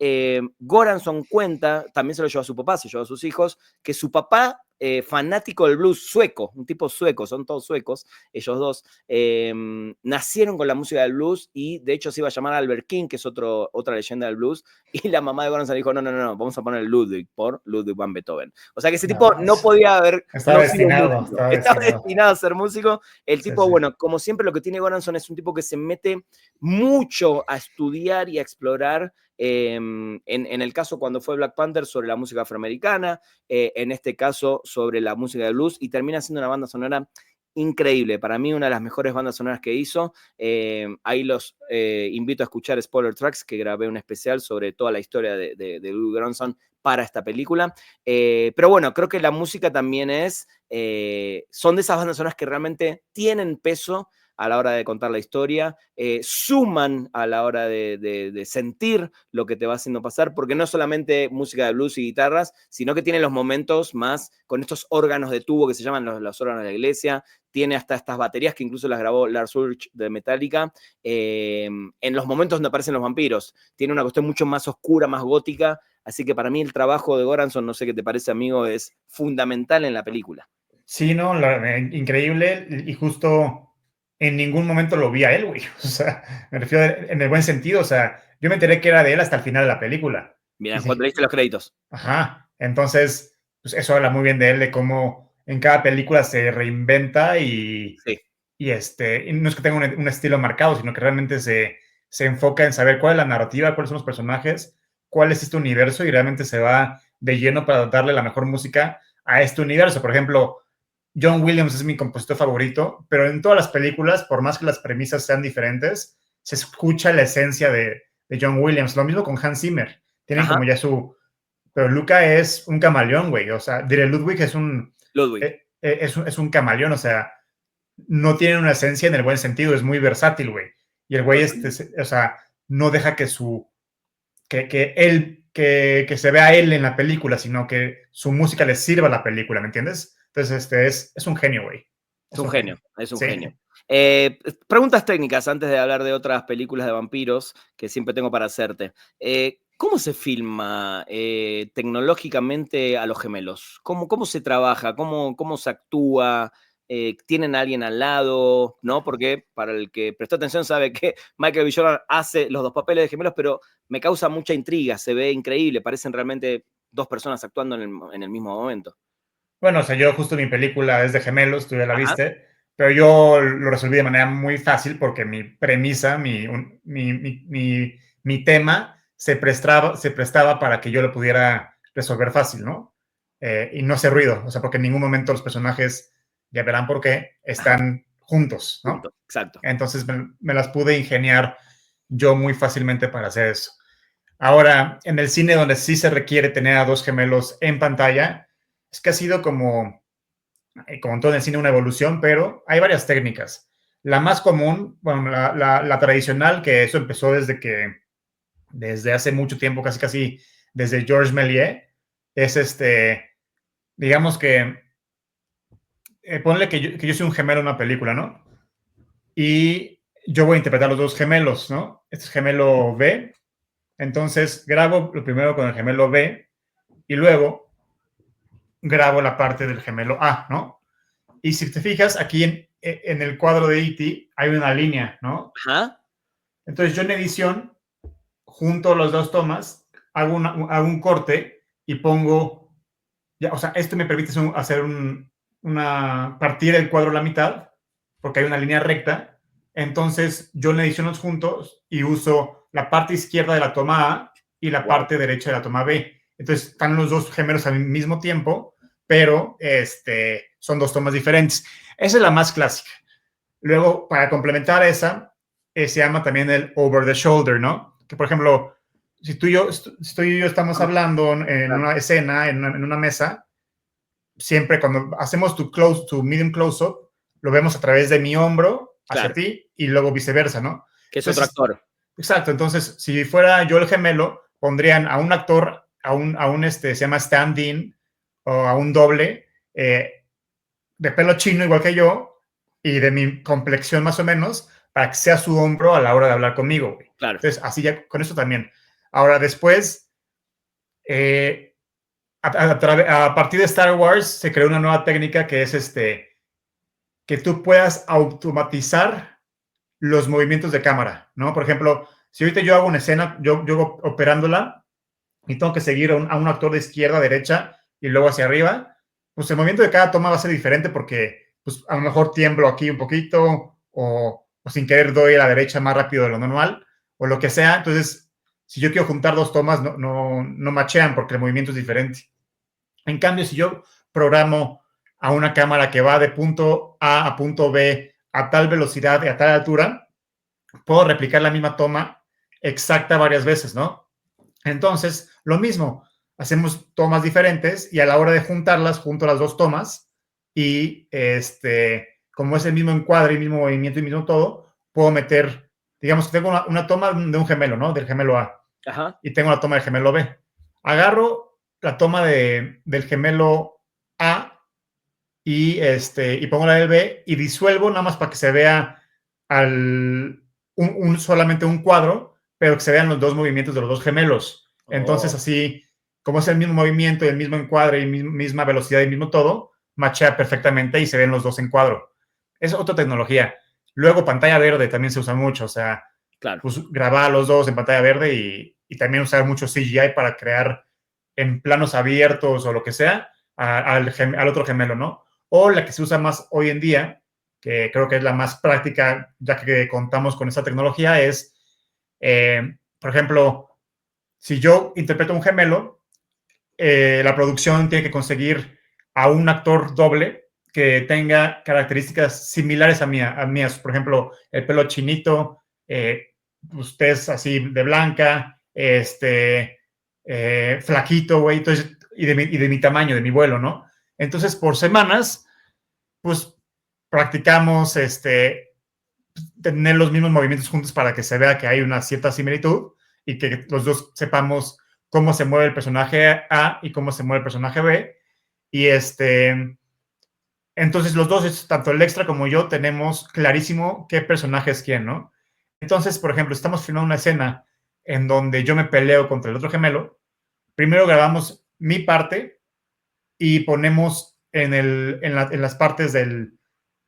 Göransson cuenta, también se lo llevó a su papá, se lo llevó a sus hijos, que su papá, fanático del blues sueco, un tipo sueco, son todos suecos, ellos dos, nacieron con la música del blues y de hecho se iba a llamar Albert King, que es otra leyenda del blues, y la mamá de Göransson dijo, no, vamos a poner Ludwig por Ludwig van Beethoven. O sea que ese tipo No, no podía haber estaba no sido destinado, músico, estaba estaba destinado. destinado a ser músico. El Sí, tipo, sí. bueno, como siempre lo que tiene Göransson es un tipo que se mete mucho a estudiar y a explorar. En el caso cuando fue Black Panther sobre la música afroamericana, en este caso sobre la música de blues, y termina siendo una banda sonora increíble. Para mí, una de las mejores bandas sonoras que hizo. Ahí los invito a escuchar Spoiler Tracks, que grabé un especial sobre toda la historia de Louis Bronson para esta película. Pero bueno, creo que la música también son de esas bandas sonoras que realmente tienen peso a la hora de contar la historia, suman a la hora de sentir lo que te va haciendo pasar, porque no solamente música de blues y guitarras, sino que tiene los momentos más con estos órganos de tubo que se llaman los órganos de la iglesia, tiene hasta estas baterías que incluso las grabó Lars Ulrich de Metallica, en los momentos donde aparecen los vampiros, tiene una cuestión mucho más oscura, más gótica, así que para mí el trabajo de Goranson, no sé qué te parece, amigo, es fundamental en la película. Sí, no, increíble, y justo en ningún momento lo vi a él, güey. O sea, me refiero en el buen sentido, o sea, yo me enteré que era de él hasta el final de la película. Mira, cuando leíste los créditos. Ajá, entonces, pues eso habla muy bien de él, de cómo en cada película se reinventa Sí. y no es que tenga un estilo marcado, sino que realmente se enfoca en saber cuál es la narrativa, cuáles son los personajes, cuál es este universo y realmente se va de lleno para darle la mejor música a este universo. Por ejemplo, John Williams es mi compositor favorito, pero en todas las películas, por más que las premisas sean diferentes, se escucha la esencia de John Williams. Lo mismo con Hans Zimmer. Tienen Ajá. como ya su... Pero Luca es un camaleón, güey. O sea, diré, Ludwig Ludwig. Es un camaleón, o sea, no tiene una esencia en el buen sentido, es muy versátil, güey. Y el güey, o sea, no deja que que se vea él en la película, sino que su música le sirva a la película, ¿me entiendes? Entonces, es un genio, güey. Es un genio, es un Sí. genio. Preguntas técnicas antes de hablar de otras películas de vampiros que siempre tengo para hacerte. ¿Cómo se filma tecnológicamente a los gemelos? ¿Cómo se trabaja? ¿Cómo se actúa? ¿Tienen a alguien al lado? ¿No? Porque para el que prestó atención sabe que Michael B. Jordan hace los dos papeles de gemelos, pero me causa mucha intriga, se ve increíble, parecen realmente dos personas actuando en el mismo momento. Bueno, o sea, yo justo mi película es de gemelos, tú ya la Ajá. viste, pero yo lo resolví de manera muy fácil porque mi premisa, mi tema se prestaba para que yo lo pudiera resolver fácil, ¿no? Y no hace ruido, o sea, porque en ningún momento los personajes, ya verán por qué, están juntos, ¿no? Punto. Exacto. Entonces me las pude ingeniar yo muy fácilmente para hacer eso. Ahora, en el cine donde sí se requiere tener a dos gemelos en pantalla, es que ha sido como en todo en el cine, una evolución, pero hay varias técnicas. La más común, bueno, la tradicional, que eso empezó desde hace mucho tiempo, casi desde Georges Méliès, es digamos que, ponle que yo soy un gemelo en una película, ¿no? Y yo voy a interpretar los dos gemelos, ¿no? Este es gemelo B, entonces grabo lo primero con el gemelo B y luego grabo la parte del gemelo A, ¿no? Y si te fijas, aquí en el cuadro de E.T. hay una línea, ¿no? Ajá. Entonces yo en edición, junto las dos tomas, hago un corte y pongo, ya, o sea, esto me permite hacer partir el cuadro a la mitad, porque hay una línea recta. Entonces yo en la edición los juntos y uso la parte izquierda de la toma A y la parte derecha de la toma B. Entonces están los dos gemelos al mismo tiempo, pero son dos tomas diferentes. Esa es la más clásica. Luego, para complementar esa, se llama también el over the shoulder, ¿no? Que, por ejemplo, si tú y yo estamos hablando en una escena, en una mesa, siempre cuando hacemos tu medium close-up, lo vemos a través de mi hombro hacia Claro. ti y luego viceversa, ¿no? Que es otro actor. Exacto. Entonces, si fuera yo el gemelo, pondrían a un actor, se llama stand-in, o a un doble, de pelo chino igual que yo, y de mi complexión más o menos, para que sea su hombro a la hora de hablar conmigo, güey. Claro. Entonces, así ya, con eso también. Ahora, después, a partir de Star Wars, se creó una nueva técnica que es que tú puedas automatizar los movimientos de cámara, ¿no? Por ejemplo, si ahorita yo hago una escena, yo operándola, y tengo que seguir a un actor de izquierda a derecha y luego hacia arriba, pues el movimiento de cada toma va a ser diferente porque pues a lo mejor tiemblo aquí un poquito o sin querer doy a la derecha más rápido de lo normal, o lo que sea. Entonces, si yo quiero juntar dos tomas, no machean porque el movimiento es diferente. En cambio, si yo programo a una cámara que va de punto A punto B a tal velocidad y a tal altura, puedo replicar la misma toma exacta varias veces, ¿no? Entonces, lo mismo, hacemos tomas diferentes y a la hora de juntarlas, junto las dos tomas y como es el mismo encuadre, el mismo movimiento y mismo todo, puedo meter, digamos que tengo una toma de un gemelo, ¿no? Del gemelo A. Ajá. Y tengo la toma del gemelo B. Agarro la toma del gemelo A y pongo la del B y disuelvo nada más para que se vea solamente un cuadro, pero que se vean los dos movimientos de los dos gemelos. Entonces, así, como es el mismo movimiento, el mismo encuadre, y misma velocidad y mismo todo, machea perfectamente y se ven los dos en cuadro. Es otra tecnología. Luego, pantalla verde también se usa mucho, o sea, Claro. pues, grabar los dos en pantalla verde y también usar mucho CGI para crear en planos abiertos o lo que sea al otro gemelo, ¿no? O la que se usa más hoy en día, que creo que es la más práctica, ya que contamos con esta tecnología, es, por ejemplo, si yo interpreto un gemelo, la producción tiene que conseguir a un actor doble que tenga características similares a mías. Por ejemplo, el pelo chinito, usted es así de blanca, flaquito, güey, entonces, y de mi tamaño, de mi vuelo, ¿no? Entonces, por semanas, pues practicamos tener los mismos movimientos juntos para que se vea que hay una cierta similitud y que los dos sepamos cómo se mueve el personaje A y cómo se mueve el personaje B. Y entonces los dos, tanto el extra como yo, tenemos clarísimo qué personaje es quién, ¿no? Entonces, por ejemplo, estamos filmando una escena en donde yo me peleo contra el otro gemelo. Primero grabamos mi parte y ponemos en las partes en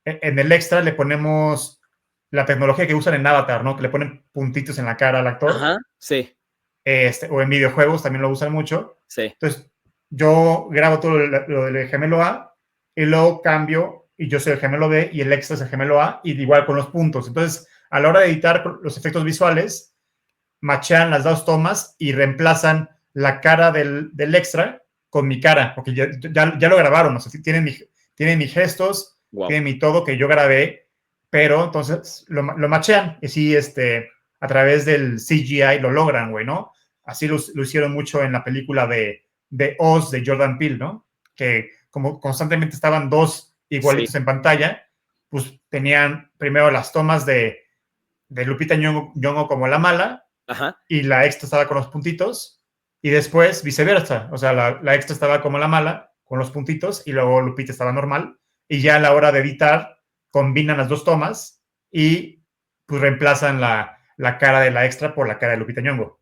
el extra le ponemos la tecnología que usan en Avatar, ¿no? Que le ponen puntitos en la cara al actor. Ajá, sí, O en videojuegos también lo usan mucho. sí. Entonces, yo grabo todo lo del gemelo A y luego cambio y yo soy el gemelo B y el extra es el gemelo A y igual con los puntos. Entonces, a la hora de editar los efectos visuales, machean las dos tomas y reemplazan la cara del extra con mi cara, porque ya lo grabaron, o sea, tienen mis gestos, Wow. tienen mi todo que yo grabé, pero entonces lo machean y sí, a través del CGI lo logran, güey, ¿no? Así lo hicieron mucho en la película de Oz de Jordan Peele, ¿no? Que como constantemente estaban dos igualitos Sí. en pantalla, pues tenían primero las tomas de Lupita Nyong'o como la mala, Ajá. y la extra estaba con los puntitos, y después viceversa, o sea, la extra estaba como la mala, con los puntitos, y luego Lupita estaba normal, y ya a la hora de editar, combinan las dos tomas, y pues reemplazan la cara de la extra por la cara de Lupita Nyong'o.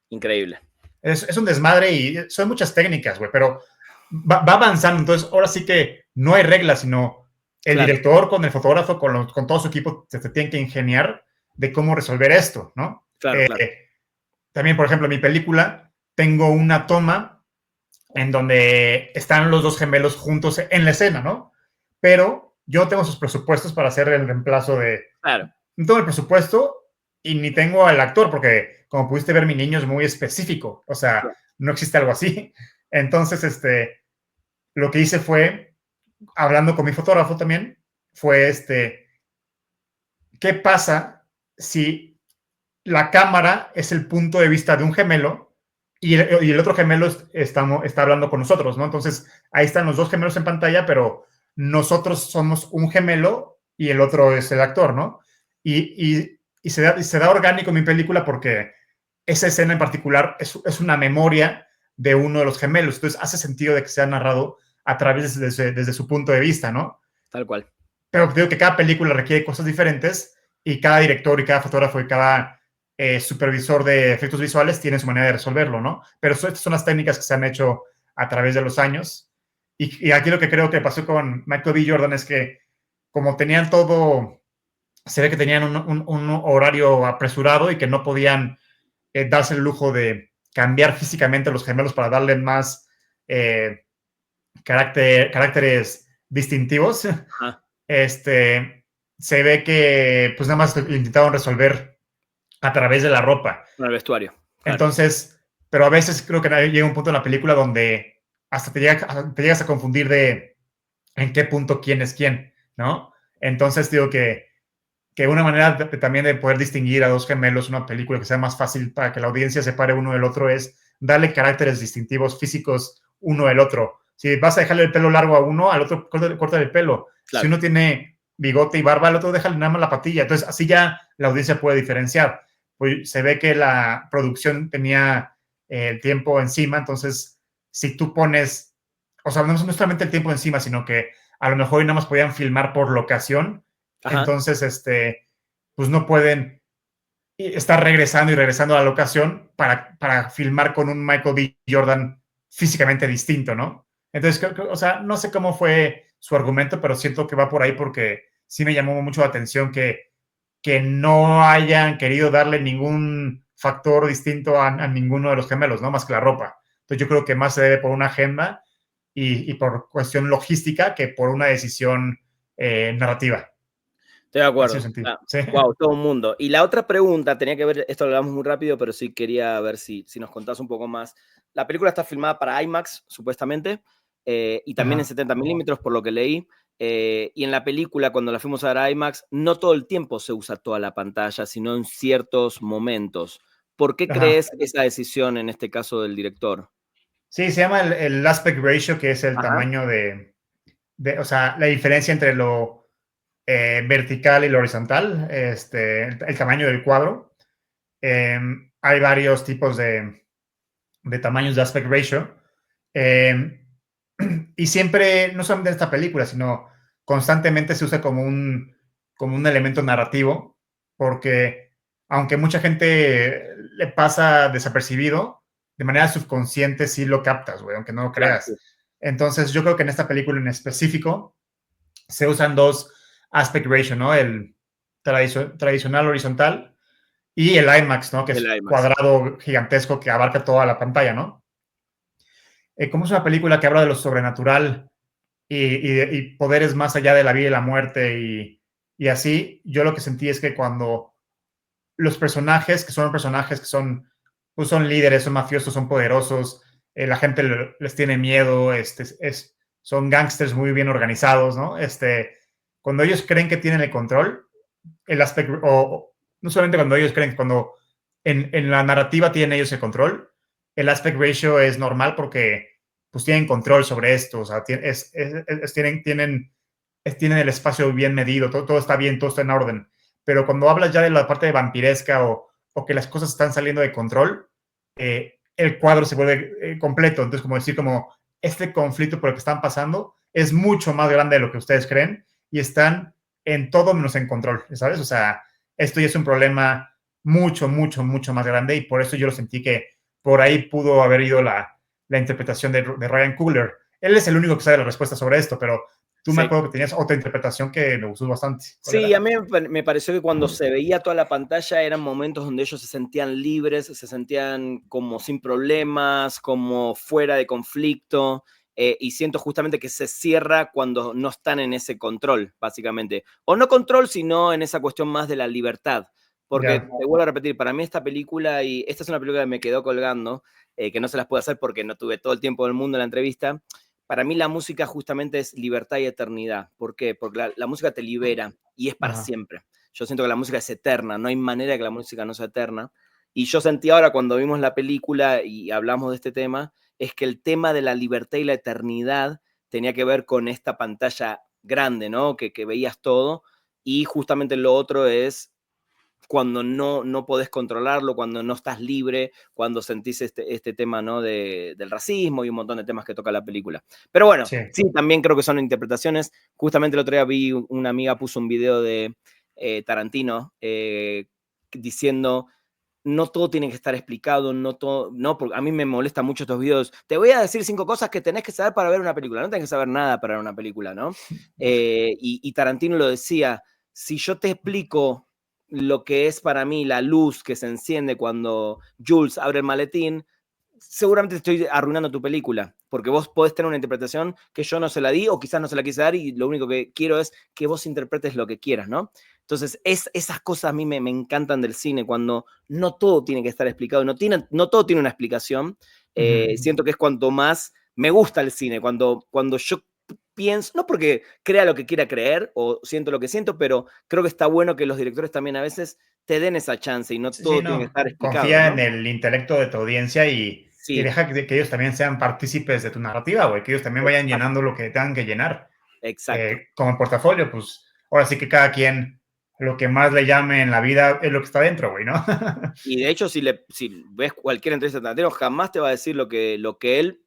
Increíble. Es un desmadre y son muchas técnicas, güey, pero va avanzando, entonces ahora sí que no hay reglas, sino el Claro. director con el fotógrafo, con todo su equipo, se tienen que ingeniar de cómo resolver esto, ¿no? Claro, claro. También, por ejemplo, en mi película tengo una toma en donde están los dos gemelos juntos en la escena, ¿no? Pero yo no tengo sus presupuestos para hacer el reemplazo Claro. no tengo el presupuesto y ni tengo al actor, porque como pudiste ver, mi niño es muy específico, o sea, Claro. no existe algo así. Entonces, lo que hice fue, hablando con mi fotógrafo también, fue ¿qué pasa si la cámara es el punto de vista de un gemelo y el otro gemelo está hablando con nosotros, ¿no? Entonces, ahí están los dos gemelos en pantalla, pero nosotros somos un gemelo y el otro es el actor, ¿no? Y se da orgánico en mi película porque esa escena en particular es una memoria de uno de los gemelos, entonces hace sentido de que sea narrado a través desde su punto de vista, ¿no? Tal cual. Pero digo que cada película requiere cosas diferentes y cada director y cada fotógrafo y cada supervisor de efectos visuales tiene su manera de resolverlo, ¿no? Pero estas son las técnicas que se han hecho a través de los años. Y aquí lo que creo que pasó con Michael B. Jordan es que como tenían todo, se ve que tenían un horario apresurado y que no podían darse el lujo de cambiar físicamente los gemelos para darle más caracteres distintivos. Ajá. se ve que pues nada más lo intentaron resolver a través de la ropa. Con el vestuario, claro. Entonces, pero a veces creo que llega un punto en la película donde hasta te llegas a confundir de en qué punto quién es quién, ¿no? Entonces digo que una manera también de poder distinguir a dos gemelos, una película que sea más fácil para que la audiencia separe uno del otro es darle caracteres distintivos físicos uno del otro. Si vas a dejarle el pelo largo a uno, al otro corta el pelo. Claro. Si uno tiene bigote y barba, al otro déjale nada más la patilla. Entonces, así ya la audiencia puede diferenciar. Pues se ve que la producción tenía el tiempo encima, entonces, si tú pones, o sea, no solamente el tiempo encima, sino que a lo mejor nada más podían filmar por locación, Ajá. entonces, pues no pueden estar regresando y regresando a la locación para filmar con un Michael B. Jordan físicamente distinto, ¿no? Entonces, o sea, no sé cómo fue su argumento, pero siento que va por ahí porque sí me llamó mucho la atención que no hayan querido darle ningún factor distinto a ninguno de los gemelos, ¿no? Más que la ropa. Entonces yo creo que más se debe por una agenda y por cuestión logística que por una decisión narrativa. Estoy de Así lo acuerdo. sentí. Ah, Sí. wow, todo un mundo. Y la otra pregunta tenía que ver, esto lo hablamos muy rápido, pero sí quería ver si nos contás un poco más. La película está filmada para IMAX, supuestamente, y también en Ajá. 70 milímetros, por lo que leí. Y en la película, cuando la fuimos a ver a IMAX, no todo el tiempo se usa toda la pantalla, sino en ciertos momentos. ¿Por qué Ajá. crees esa decisión en este caso del director? Sí, se llama el aspect ratio, que es el Ajá. tamaño o sea, la diferencia entre lo vertical y lo horizontal, el tamaño del cuadro. Hay varios tipos de tamaños de aspect ratio. Eh, y siempre, no solamente en esta película, sino constantemente se usa como un elemento narrativo, porque aunque mucha gente le pasa desapercibido, de manera subconsciente sí lo captas, güey, aunque no lo Claro, creas. sí. Entonces, yo creo que en esta película en específico se usan dos aspect ratio, ¿no? El tradicional horizontal y el IMAX, ¿no? Que El es IMAX. cuadrado gigantesco que abarca toda la pantalla, ¿no? Como es una película que habla de lo sobrenatural y poderes más allá de la vida y la muerte y así, yo lo que sentí es que cuando los personajes que son, pues son líderes, son mafiosos, son poderosos, la gente les tiene miedo, son gángsters muy bien organizados, ¿no? Cuando ellos creen que tienen el control, el aspecto, o no solamente cuando ellos creen, cuando en la narrativa tienen ellos el control, el aspect ratio es normal porque pues tienen control sobre esto, o sea, tienen el espacio bien medido, todo está bien, todo está en orden. Pero cuando hablas ya de la parte de vampiresca o que las cosas están saliendo de control, el cuadro se vuelve completo. Entonces, como decir, como este conflicto por el que están pasando es mucho más grande de lo que ustedes creen y están en todo menos en control, ¿sabes? O sea, esto ya es un problema mucho, mucho, mucho más grande y por eso yo lo sentí que por ahí pudo haber ido la interpretación de Ryan Coogler. Él es el único que sabe la respuesta sobre esto, pero tú me Sí. acuerdo que tenías otra interpretación que me gustó bastante. ¿Cuál Sí, a era? mí me pareció que cuando se veía toda la pantalla eran momentos donde ellos se sentían libres, se sentían como sin problemas, como fuera de conflicto, y siento justamente que se cierra cuando no están en ese control, básicamente. O no control, sino en esa cuestión más de la libertad. Porque, Ya. te vuelvo a repetir, para mí esta película, y esta es una película que me quedó colgando, que no se las puedo hacer porque no tuve todo el tiempo del mundo en la entrevista. Para mí la música justamente es libertad y eternidad. ¿Por qué? Porque la música te libera y es para Ajá. siempre. Yo siento que la música es eterna, no hay manera de que la música no sea eterna. Y yo sentí ahora cuando vimos la película y hablamos de este tema, es que el tema de la libertad y la eternidad tenía que ver con esta pantalla grande, ¿no? Que veías todo. Y justamente lo otro es cuando no podés controlarlo, cuando no estás libre, cuando sentís este tema, ¿no? Del racismo y un montón de temas que toca la película. Pero bueno, Sí. sí, también creo que son interpretaciones. Justamente el otro día vi una amiga puso un video de Tarantino diciendo no todo tiene que estar explicado, no todo, no, porque a mí me molesta mucho estos videos. Te voy a decir 5 cosas que tenés que saber para ver una película. No tenés que saber nada para ver una película, ¿no? Y Tarantino lo decía, si yo te explico lo que es para mí la luz que se enciende cuando Jules abre el maletín, seguramente te estoy arruinando tu película, porque vos podés tener una interpretación que yo no se la di o quizás no se la quise dar y lo único que quiero es que vos interpretes lo que quieras, ¿no? Entonces, esas cosas a mí me encantan del cine, cuando no todo tiene que estar explicado, no todo tiene una explicación. Siento que es cuanto más me gusta el cine, cuando yo pienso, no porque crea lo que quiera creer o siento lo que siento, pero creo que está bueno que los directores también a veces te den esa chance y no Sí, sí, todo tiene que no. estar explicado, Confía en ¿no? el intelecto de tu audiencia y Sí, deja que ellos también sean partícipes de tu narrativa, güey, que ellos también vayan llenando exacto, lo que tengan que llenar. exacto. Como portafolio, pues ahora sí que cada quien lo que más le llame en la vida es lo que está dentro, güey, ¿no? Y de hecho, si ves cualquier entrevista de Tarantino, jamás te va a decir lo que él,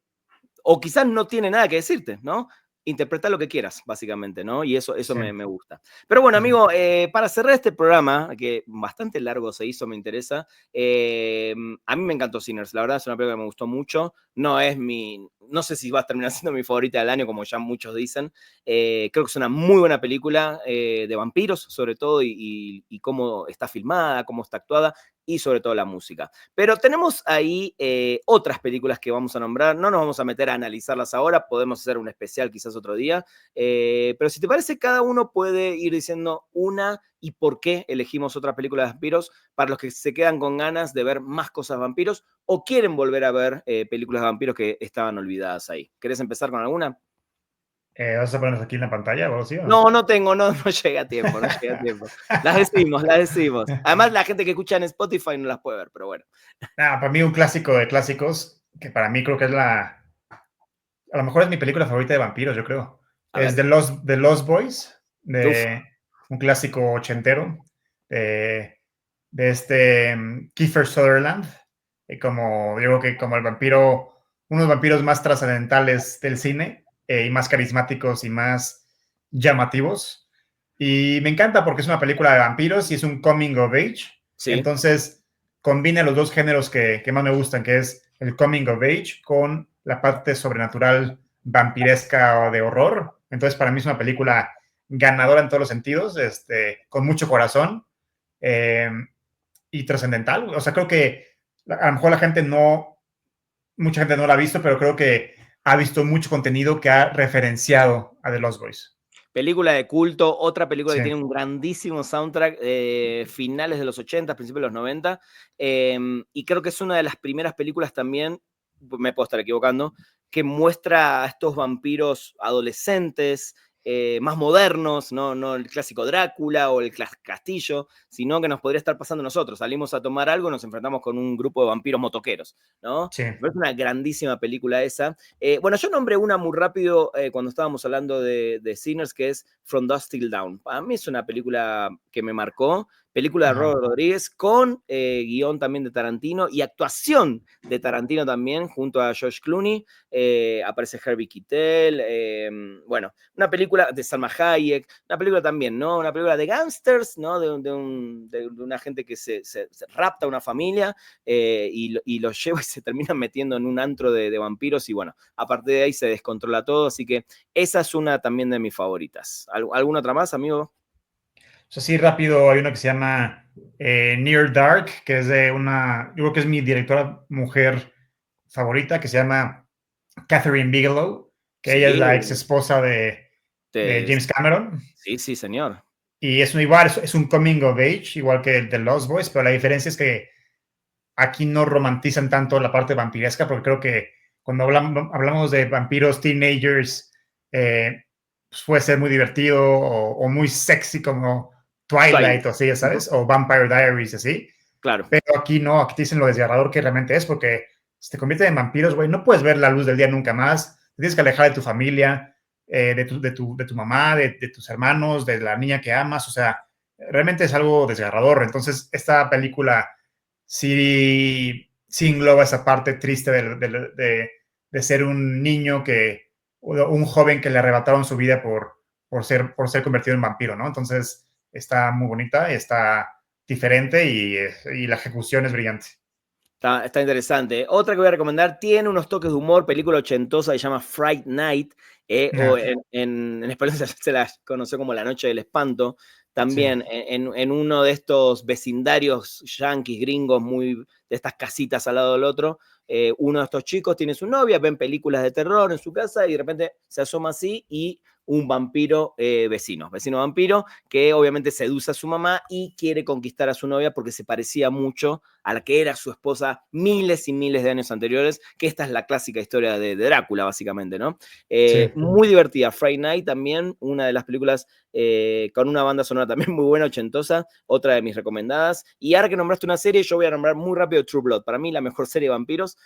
o quizás no tiene nada que decirte, ¿no? Interpreta lo que quieras, básicamente, ¿no? Y eso Sí, me gusta. Pero bueno, sí, sí. amigo, para cerrar este programa, que bastante largo se hizo, me interesa, a mí me encantó Sinners, la verdad es una película que me gustó mucho, no sé si va a terminar siendo mi favorita del año, como ya muchos dicen. Creo que es una muy buena película de vampiros, sobre todo, y cómo está filmada, cómo está actuada, y sobre todo la música. Pero tenemos ahí otras películas que vamos a nombrar, no nos vamos a meter a analizarlas ahora, podemos hacer un especial quizás otro día, pero si te parece, cada uno puede ir diciendo una y por qué elegimos otra película de vampiros para los que se quedan con ganas de ver más cosas de vampiros o quieren volver a ver películas de vampiros que estaban olvidadas ahí. ¿Querés empezar con alguna? ¿Vas a ponernos aquí en la pantalla o sí o no? No, no tengo, no llega a tiempo, no llega a tiempo. Las decimos, las decimos. Además, la gente que escucha en Spotify no las puede ver, pero bueno. Para mí un clásico de clásicos, que para mí creo que es a lo mejor es mi película favorita de vampiros, yo creo. A Es ver. The Lost Boys, Uf, de un clásico ochentero, de este Kiefer Sutherland, como digo que como el vampiro, unos vampiros más trascendentales del cine, y más carismáticos y más llamativos. Y me encanta porque es una película de vampiros y es un coming of age. sí. Entonces combina los dos géneros que más me gustan, que es el coming of age con la parte sobrenatural vampiresca o de horror. Entonces para mí es una película ganadora en todos los sentidos, con mucho corazón, eh, y trascendental. O sea, creo que a lo mejor mucha gente no la ha visto, pero creo que ha visto mucho contenido que ha referenciado a The Lost Boys. Película de culto, otra película que Sí, tiene un grandísimo soundtrack, finales de los 80, principios de los 90, y creo que es una de las primeras películas también, me puedo estar equivocando, que muestra a estos vampiros adolescentes, más modernos, no el clásico Drácula o el castillo, sino que nos podría estar pasando a nosotros. Salimos a tomar algo y nos enfrentamos con un grupo de vampiros motoqueros, ¿no? sí. Es una grandísima película esa. Bueno, yo nombré una muy rápido cuando estábamos hablando de Sinners, que es From Dusk Till Dawn. Para mí es una película que me marcó, película de Ajá. Robert Rodríguez, con guión también de Tarantino y actuación de Tarantino también, junto a George Clooney. Aparece Harvey Keitel, bueno, una película de Salma Hayek, una película también, ¿no? Una película de gangsters, ¿no? De una gente que se rapta a una familia y los lleva y se terminan metiendo en un antro de vampiros y bueno, a partir de ahí se descontrola todo, así que esa es una también de mis favoritas. ¿Alguna otra más, amigo? O sea, sí, rápido, hay una que se llama Near Dark, que es yo creo que es mi directora mujer favorita, que se llama Catherine Bigelow, que ella es Sí, la ex esposa de te- James Cameron. sí, sí, señor. Y es igual, es un coming of age, igual que el de Lost Boys, pero la diferencia es que aquí no romantizan tanto la parte vampiresca, porque creo que cuando hablamos de vampiros teenagers, pues puede ser muy divertido o muy sexy como Twilight. Twilight o así, ya Ujú. sabes, o Vampire Diaries, así. Claro. Pero aquí no, aquí te dicen lo desgarrador que realmente es, porque si te convierten en vampiros, güey, no puedes ver la luz del día nunca más, te tienes que alejar de tu familia, de tu mamá, de tus hermanos, de la niña que amas, o sea, realmente es algo desgarrador. Entonces, esta película sí engloba esa parte triste de ser un niño un joven que le arrebataron su vida por ser convertido en vampiro, ¿no? Entonces, está muy bonita, está diferente y la ejecución es brillante. Está interesante. Otra que voy a recomendar tiene unos toques de humor, película ochentosa, se llama Fright Night, o Ah, en español se la conoció como La Noche del Espanto. sí, También en uno de estos vecindarios yanquis, gringos, muy de estas casitas al lado del otro, uno de estos chicos tiene su novia, ven películas de terror en su casa y de repente se asoma así y un vampiro vecino vampiro, que obviamente seduce a su mamá y quiere conquistar a su novia porque se parecía mucho a la que era su esposa miles y miles de años anteriores, que esta es la clásica historia de Drácula, básicamente, ¿no? Sí. Muy divertida. Friday Night también, una de las películas con una banda sonora también muy buena, ochentosa, otra de mis recomendadas. Y ahora que nombraste una serie, yo voy a nombrar muy rápido True Blood. Para mí la mejor serie de vampiros,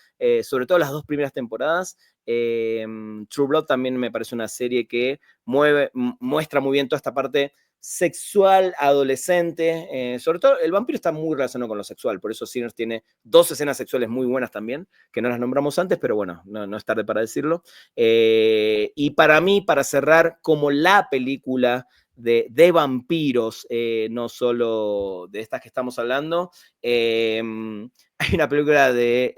sobre todo las 2 primeras temporadas. True Blood también me parece una serie que muestra muy bien toda esta parte sexual, adolescente, sobre todo el vampiro está muy relacionado con lo sexual, por eso Sinners tiene 2 escenas sexuales muy buenas también, que no las nombramos antes, pero bueno, no es tarde para decirlo. Y para mí, para cerrar, como la película de vampiros, no solo de estas que estamos hablando, hay una película de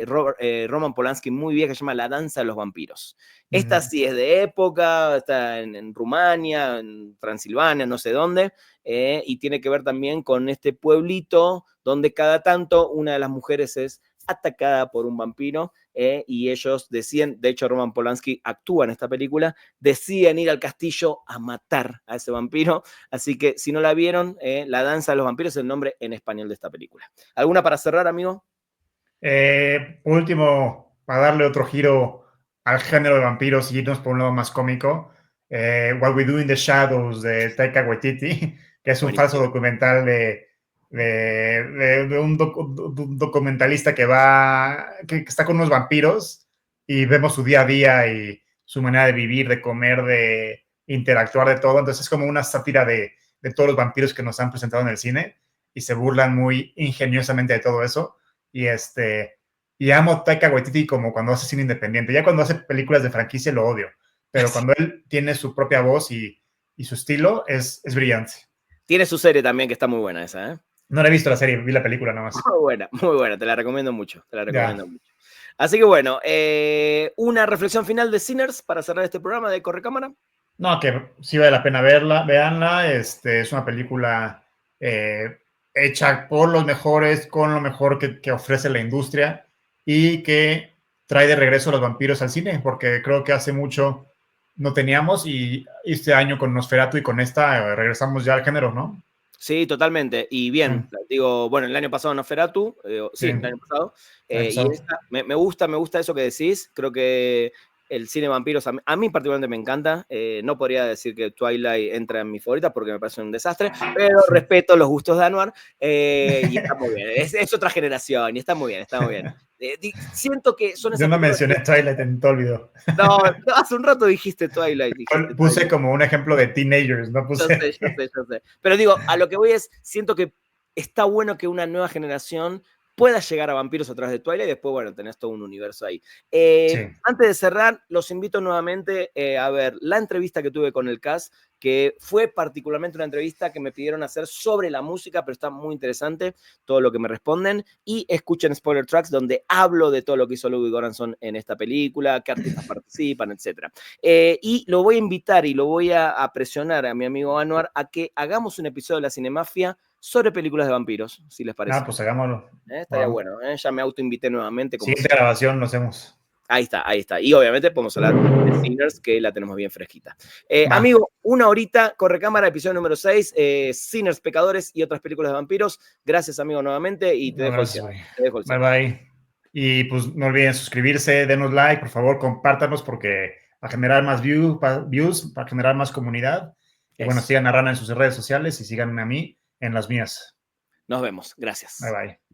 Roman Polanski muy vieja que se llama La danza de los vampiros. Esta sí es de época, está en Rumania, en Transilvania, no sé dónde, y tiene que ver también con este pueblito donde cada tanto una de las mujeres es atacada por un vampiro, y ellos deciden, de hecho Roman Polanski actúa en esta película, deciden ir al castillo a matar a ese vampiro, así que si no la vieron, La danza de los vampiros es el nombre en español de esta película. ¿Alguna para cerrar, amigo? Por último, para darle otro giro al género de vampiros y irnos por un lado más cómico, What We Do in the Shadows de Taika Waititi, que es un Buenísimo. falso documental de un documentalista que está con unos vampiros y vemos su día a día y su manera de vivir, de comer, de interactuar, de todo. Entonces es como una sátira de todos los vampiros que nos han presentado en el cine y se burlan muy ingeniosamente de todo eso. Y amo a Taika Waititi como cuando hace cine independiente. Ya cuando hace películas de franquicia lo odio, pero cuando él tiene su propia voz y su estilo es brillante. Tiene su serie también que está muy buena esa, ¿eh? No la he visto la serie, vi la película nada más. Muy buena, te la recomiendo mucho, te la recomiendo mucho. Así que bueno, una reflexión final de Sinners para cerrar este programa de Correcámara. No, que sí vale la pena verla, véanla. Es una película hecha por los mejores, con lo mejor que ofrece la industria y que trae de regreso a los vampiros al cine, porque creo que hace mucho no teníamos y este año con Nosferatu y con esta regresamos ya al género, ¿no? Sí, totalmente. Y bien, digo, bueno, el año pasado Nosferatu, sí, el año pasado. Y esta, me gusta eso que decís. Creo que el cine de vampiros a mí particularmente me encanta. No podría decir que Twilight entra en mi favorita porque me parece un desastre, pero respeto los gustos de Anwar, y está muy bien. Es otra generación y está muy bien, está muy bien. Siento que son esas Yo no películas mencioné Twilight en todo el video. No, hace un rato dijiste Twilight. Puse Twilight. como un ejemplo de teenagers, no puse. Yo sé. Pero digo, a lo que voy es, siento que está bueno que una nueva generación pueda llegar a vampiros a través de Twilight y después, bueno, tenés todo un universo ahí. Antes de cerrar, los invito nuevamente a ver la entrevista que tuve con el cast, que fue particularmente una entrevista que me pidieron hacer sobre la música, pero está muy interesante todo lo que me responden, y escuchen Spoiler Tracks, donde hablo de todo lo que hizo Ludwig Göransson en esta película, qué artistas participan, etc. Y lo voy a invitar y lo voy a presionar a mi amigo Anwar a que hagamos un episodio de la Cinemafia sobre películas de vampiros, si les parece. Pues hagámoslo. Estaría bueno, ya me autoinvité nuevamente. Siguiente grabación lo hacemos. Ahí está. Y obviamente podemos hablar de Sinners, que la tenemos bien fresquita. Amigo, 1 horita, Correcámara, episodio número 6, Sinners, Pecadores y otras películas de vampiros. Gracias, amigo, nuevamente, y te dejo el cierre. Bye. Y pues no olviden suscribirse, denos like, por favor, compártanos porque para generar más views, para generar más comunidad. Y bueno, sigan a Rana en sus redes sociales y síganme a mí en las mías. Nos vemos. Gracias. Bye.